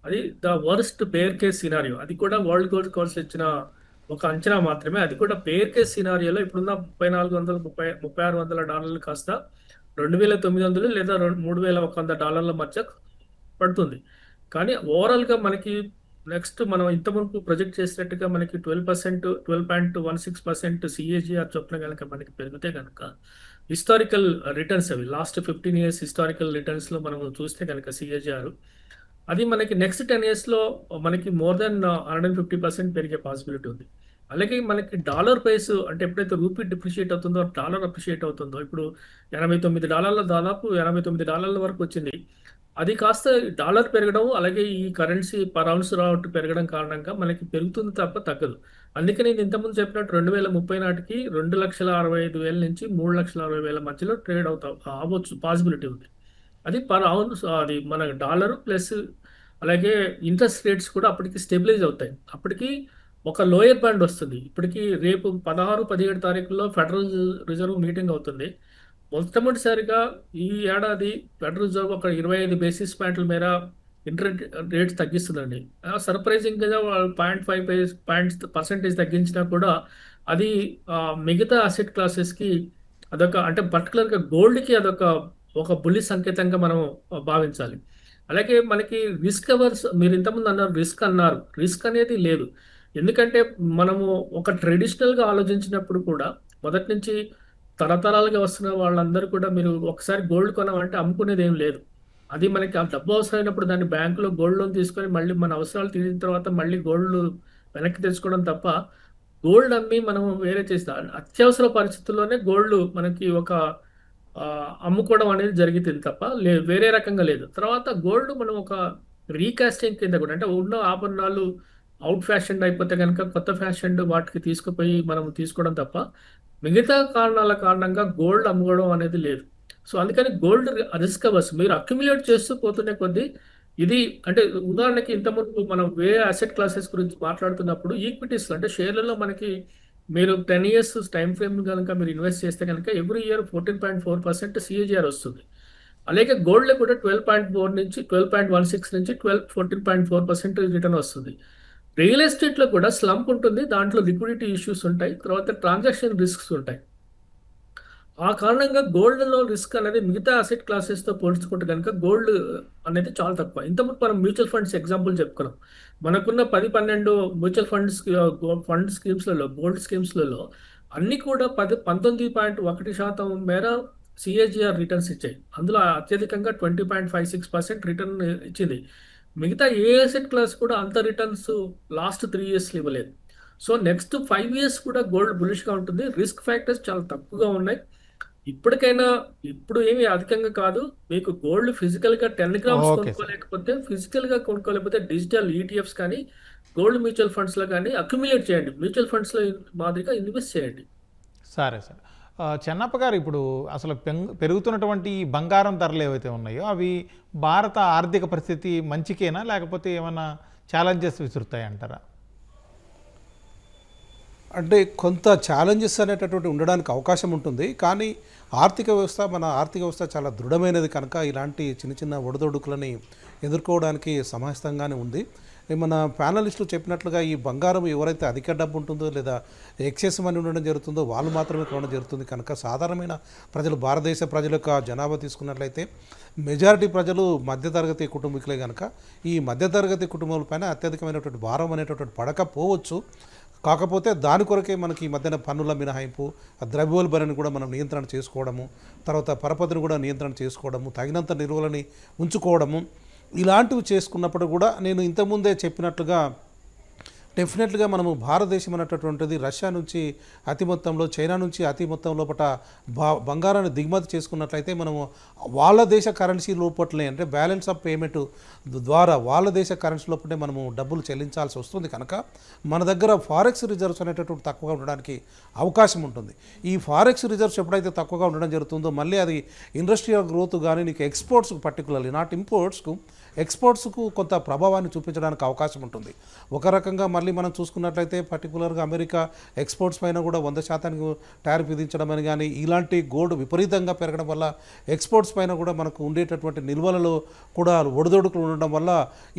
అది the worst bear case scenario. అది కూడా వరల్డ్ గోల్డ్ కౌన్సిల్ ఇచ్చిన ఒక అంచనా మాత్రమే. అది కూడా బేర్ కేస్ సినారియోలో ఇప్పుడున్న $3,400 కాస్త $2,900 లేదా $3,100 మధ్య పడుతుంది. కానీ ఓవరాల్గా మనకి నెక్స్ట్ మనం ఇంతవరకు ప్రొజెక్ట్ చేసినట్టుగా మనకి 12.16% CAGR చొప్పున కనుక మనకి పెరిగితే కనుక హిస్టారికల్ రిటర్న్స్ అవి లాస్ట్ 15 years హిస్టారికల్ రిటర్న్స్లో మనం చూస్తే కనుక CAGR అది మనకి నెక్స్ట్ 10 yearsలో మనకి మోర్ దెన్ 150% పెరిగే పాసిబిలిటీ ఉంది. అలాగే మనకి డాలర్ ప్రైస్ అంటే ఎప్పుడైతే రూపీ డిప్రిషియేట్ అవుతుందో డాలర్ అప్రిషియేట్ అవుతుందో, ఇప్పుడు $89 దాదాపు $89 వరకు వచ్చింది. అది కాస్త డాలర్ పెరగడం అలాగే ఈ కరెన్సీ పర్ ఔన్స్ రావట్టు పెరగడం కారణంగా మనకి పెరుగుతుంది తప్ప తగ్గదు. అందుకే నేను ఇంతకుముందు చెప్పినట్టు 2030 నాటికి 2,65,000 నుంచి 3,60,000 మధ్యలో ట్రేడ్ అవ్వచ్చు పాసిబిలిటీ ఉంది. అది పర్ ఔన్స్, అది మన డాలర్ ప్లస్ అలాగే ఇంట్రెస్ట్ రేట్స్ కూడా అప్పటికి స్టెబిలైజ్ అవుతాయి. అప్పటికి ఒక లోయర్ బ్యాండ్ వస్తుంది. ఇప్పటికి రేపు 16-17 తారీఖుల్లో ఫెడరల్ రిజర్వ్ మీటింగ్ అవుతుంది. మొట్టమొదటిసారిగా ఈ ఏడాది ఫెడరల్ రిజర్వ్ ఒక 25 బేసిస్ పాయింట్ల మేర ఇంట్రెస్ట్ రేట్స్ తగ్గిస్తుందండి. సర్ప్రైజింగ్గా వాళ్ళు 0.5% తగ్గించినా కూడా అది మిగతా అసెట్ క్లాసెస్కి అదొక అంటే పర్టికులర్గా గోల్డ్కి అదొక ఒక బుల్లి సంకేతంగా మనం భావించాలి. అలాగే మనకి రిస్క్ అవర్స్ మీరు ఇంతకుముందు అన్నారు, రిస్క్ అనేది లేదు. ఎందుకంటే మనము ఒక ట్రెడిషనల్గా ఆలోచించినప్పుడు కూడా మొదటి నుంచి తరతరాలుగా వస్తున్న వాళ్ళందరూ కూడా మీరు ఒకసారి గోల్డ్ కొనాలంటే అమ్ముకునేది ఏం లేదు. అది మనకి ఆ డబ్బు అవసరమైనప్పుడు దాన్ని బ్యాంకులో గోల్డ్ లోన్ తీసుకొని మళ్ళీ మన అవసరాలు తీరిన తర్వాత మళ్ళీ గోల్డ్ వెనక్కి తెచ్చుకోవడం తప్ప గోల్డ్ అమ్మి మనం వేరే చేస్తాం. అత్యవసర పరిస్థితుల్లోనే గోల్డ్ మనకి ఒక అమ్ముకోవడం అనేది జరిగింది తప్ప వేరే రకంగా లేదు. తర్వాత గోల్డ్ మనం ఒక రీకాస్టింగ్ కింద కూడా అంటే ఉన్న ఆభరణాలు అవుట్ ఫ్యాషన్ అయిపోతే కనుక కొత్త ఫ్యాషన్ వాటికి తీసుకుపోయి మనం తీసుకోవడం తప్ప మిగతా కారణాల కారణంగా గోల్డ్ అమ్ముకోవడం అనేది లేదు. సో అందుకని గోల్డ్ రిస్క్ అవర్స్ మీరు అక్యుములేట్ చేస్తూ పోతున్న కొద్దీ ఇది అంటే ఉదాహరణకి ఇంతకుముందు మనం వేరే అసెట్ క్లాసెస్ గురించి మాట్లాడుతున్నప్పుడు ఈక్విటీస్ అంటే షేర్లలో మనకి మీరు 10 years టైం ఫ్రేమ్ కనుక మీరు ఇన్వెస్ట్ చేస్తే కనుక ఎవ్రీ ఇయర్ 14.4% సిఏజిఆర్ వస్తుంది. అలాగే గోల్డ్లో కూడా 12.4 నుంచి 12.16 నుంచి 14.4% రిటర్న్ వస్తుంది. రియల్ ఎస్టేట్లో కూడా స్లంప్ ఉంటుంది, దాంట్లో లిక్విడిటీ ఇష్యూస్ ఉంటాయి, తర్వాత ట్రాన్సాక్షన్ రిస్క్స్ ఉంటాయి. ఆ కారణంగా గోల్డ్లో రిస్క్ అనేది మిగతా అసెట్ క్లాసెస్తో పోల్చుకుంటే కనుక గోల్డ్ అనేది చాలా తక్కువ. ఇంతకుముందు మనం మ్యూచువల్ ఫండ్స్ ఎగ్జాంపుల్ చెప్పుకున్నాం. మనకున్న 10-12 మ్యూచువల్ ఫండ్ స్కీమ్స్లలో గోల్డ్ స్కీమ్స్లలో అన్ని కూడా 19.1% మేర సిఏజిఆర్ రిటర్న్స్ ఇచ్చాయి. అందులో అత్యధికంగా 20.56% రిటర్న్ ఇచ్చింది. మిగతా ఏ అసెట్ క్లాస్ కూడా అంత రిటర్న్స్ లాస్ట్ 3 years ఇవ్వలేదు. సో నెక్స్ట్ 5 years కూడా గోల్డ్ బులిష్గా ఉంటుంది. రిస్క్ ఫ్యాక్టర్స్ చాలా తక్కువగా ఉన్నాయి. ఇప్పటికైనా ఇప్పుడు ఏమి అధికంగా కాదు, మీకు గోల్డ్ ఫిజికల్గా 10 grams ఓకే సార్. కొనుక్కోలేకపోతే డిజిటల్ ఈటీఎఫ్స్ కానీ గోల్డ్ మ్యూచువల్ ఫండ్స్లో కానీ అక్యుములేట్ చేయండి. మ్యూచువల్ ఫండ్స్లో మాదిరిగా ఇన్వెస్ట్ చేయండి. సరే సార్. చెన్నప్ప గారు, ఇప్పుడు అసలు పెరుగుతున్నటువంటి ఈ బంగారం ధరలు ఏవైతే ఉన్నాయో అవి భారత ఆర్థిక పరిస్థితి మంచికేనా, లేకపోతే ఏమైనా ఛాలెంజెస్ విసురుతాయి అంటారా? అంటే కొంత ఛాలెంజెస్ అనేటటువంటి ఉండడానికి అవకాశం ఉంటుంది. కానీ మన ఆర్థిక వ్యవస్థ చాలా దృఢమైనది కనుక ఇలాంటి చిన్న చిన్న ఒడిదొడుకులని ఎదుర్కోవడానికి సమాయత్తంగానే ఉంది. మన ప్యానలిస్టులు చెప్పినట్లుగా ఈ బంగారం ఎవరైతే అధిక డబ్బు ఉంటుందో లేదా ఎక్సెస్ మనీ ఉండడం జరుగుతుందో వాళ్ళు మాత్రమే కొనడం జరుగుతుంది కనుక సాధారణమైన ప్రజలు, భారతదేశ ప్రజల యొక్క జనాభా తీసుకున్నట్లయితే మెజారిటీ ప్రజలు మధ్యతరగతి కుటుంబీకులే కనుక ఈ మధ్యతరగతి కుటుంబాలపైన అత్యధికమైనటువంటి భారం అనేటటువంటి పడకపోవచ్చు. కాకపోతే దాని కొరకే మనకి ఈ మధ్యన పన్నుల మినహాయింపు, ద్రవ్యోల్బణాన్ని కూడా మనం నియంత్రణ చేసుకోవడము, తర్వాత పరపతిని కూడా నియంత్రణ చేసుకోవడము, తగినంత నిల్వలని ఉంచుకోవడము, ఇలాంటివి చేసుకున్నప్పుడు కూడా నేను ఇంతకుముందే చెప్పినట్లుగా డెఫినెట్గా మనము భారతదేశం అనేటటువంటిది రష్యా నుంచి అతి మొత్తంలో, చైనా నుంచి అతి మొత్తం లోపల బంగారాన్ని దిగుమతి చేసుకున్నట్లయితే మనము వాళ్ళ దేశ కరెన్సీ లోపట్లే అంటే బ్యాలెన్స్ ఆఫ్ పేమెంట్ ద్వారా వాళ్ళ దేశ కరెన్సీ లోపలే మనము డబ్బులు చెల్లించాల్సి వస్తుంది కనుక మన దగ్గర ఫారెక్స్ రిజర్వ్స్ అనేటటువంటి తక్కువగా ఉండడానికి అవకాశం ఉంటుంది. ఈ ఫారెక్స్ రిజర్వ్స్ ఎప్పుడైతే తక్కువగా ఉండడం జరుగుతుందో మళ్ళీ అది ఇండస్ట్రియల్ గ్రోత్ కానీ నీకు ఎక్స్పోర్ట్స్కు పర్టికులర్లీ నాట్ ఇంపోర్ట్స్కు ఎక్స్పోర్ట్స్కు కొంత ప్రభావాన్ని చూపించడానికి అవకాశం ఉంటుంది. ఒక రకంగా మళ్ళీ మనం చూసుకున్నట్లయితే పర్టికులర్గా అమెరికా ఎక్స్పోర్ట్స్ పైన కూడా 100% టారిఫ్ విధించడం అని కానీ ఇలాంటి గోల్డ్ విపరీతంగా పెరగడం వల్ల ఎక్స్పోర్ట్స్ పైన కూడా మనకు ఉండేటటువంటి నిల్వలలో కూడా ఒడిదొడుకులు ఉండడం వల్ల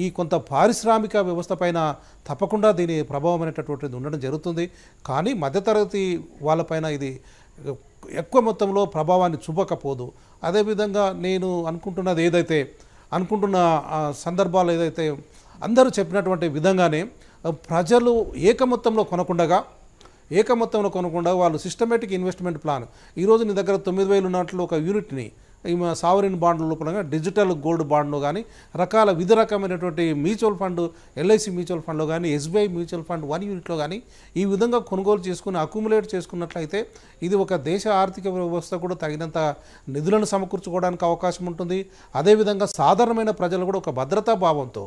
ఈ కొంత పారిశ్రామిక వ్యవస్థ పైన తప్పకుండా దీని ప్రభావం అనేటటువంటిది ఉండడం జరుగుతుంది. కానీ మధ్యతరగతి వాళ్ళపైన ఇది ఎక్కువ మొత్తంలో ప్రభావాన్ని చూపకపోదు. అదేవిధంగా నేను అనుకుంటున్న సందర్భాలు ఏదైతే అందరూ చెప్పినటువంటి విధంగానే ప్రజలు ఏకమొత్తంలో కొనకుండా వాళ్ళు సిస్టమేటిక్ ఇన్వెస్ట్మెంట్ ప్లాన్, ఈరోజు నీ దగ్గర 9,000 ఉన్నట్లు ఒక యూనిట్ని సావరిన్ బాండ్ల లోపల డిజిటల్ గోల్డ్ బాండ్లో కానీ వివిధ రకమైనటువంటి మ్యూచువల్ ఫండ్, ఎల్ఐసి మ్యూచువల్ ఫండ్లో కానీ, ఎస్బీఐ మ్యూచువల్ ఫండ్ 1 యూనిట్లో కానీ ఈ విధంగా కొనుగోలు చేసుకుని అక్యుములేట్ చేసుకున్నట్లయితే ఇది ఒక దేశ ఆర్థిక వ్యవస్థ కూడా తగినంత నిధులను సమకూర్చుకోవడానికి అవకాశం ఉంటుంది. అదేవిధంగా సాధారణమైన ప్రజలు కూడా ఒక భద్రతా భావంతో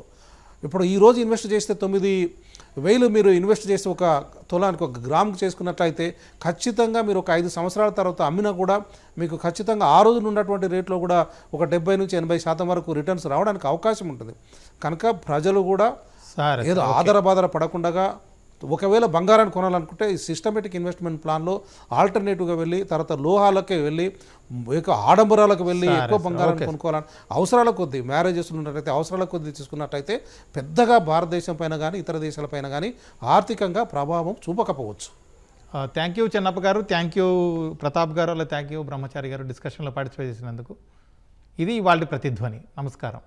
ఇప్పుడు ఈరోజు ఇన్వెస్ట్ చేస్తే 9,000 మీరు ఇన్వెస్ట్ చేసి ఒక తులానికి ఒక గ్రాముకు చేసుకున్నట్లయితే ఖచ్చితంగా మీరు ఒక 5 సంవత్సరాల తర్వాత అమ్మినా కూడా మీకు ఖచ్చితంగా ఆ రోజున ఉన్నటువంటి రేట్లో కూడా ఒక 70 నుంచి 80% వరకు రిటర్న్స్ రావడానికి అవకాశం ఉంటుంది. కనుక ప్రజలు కూడా ఏదో ఆధార పడకుండా ఒకవేళ బంగారాన్ని కొనాలనుకుంటే ఈ సిస్టమేటిక్ ఇన్వెస్ట్మెంట్ ప్లాన్లో ఆల్టర్నేటివ్గా వెళ్ళి తర్వాత లోహాలకే వెళ్ళి ఎక్కువ ఆడంబరాలకు వెళ్ళి ఎక్కువ బంగారాన్ని కొనుక్కోవాలని అవసరాల కొద్దీ మ్యారేజెస్ ఉన్నట్టయితే అవసరాల కొద్దీ తీసుకున్నట్టయితే పెద్దగా భారతదేశం పైన కానీ ఇతర దేశాలపైన కానీ ఆర్థికంగా ప్రభావం చూపకపోవచ్చు. థ్యాంక్ యూ చెన్నప్ప గారు, థ్యాంక్ యూ ప్రతాప్ గారు, అలా థ్యాంక్ యూ బ్రహ్మచారి గారు డిస్కషన్లో పార్టిసిపేట్ చేసినందుకు. ఇది వాళ్ళ ప్రతిధ్వని. నమస్కారం.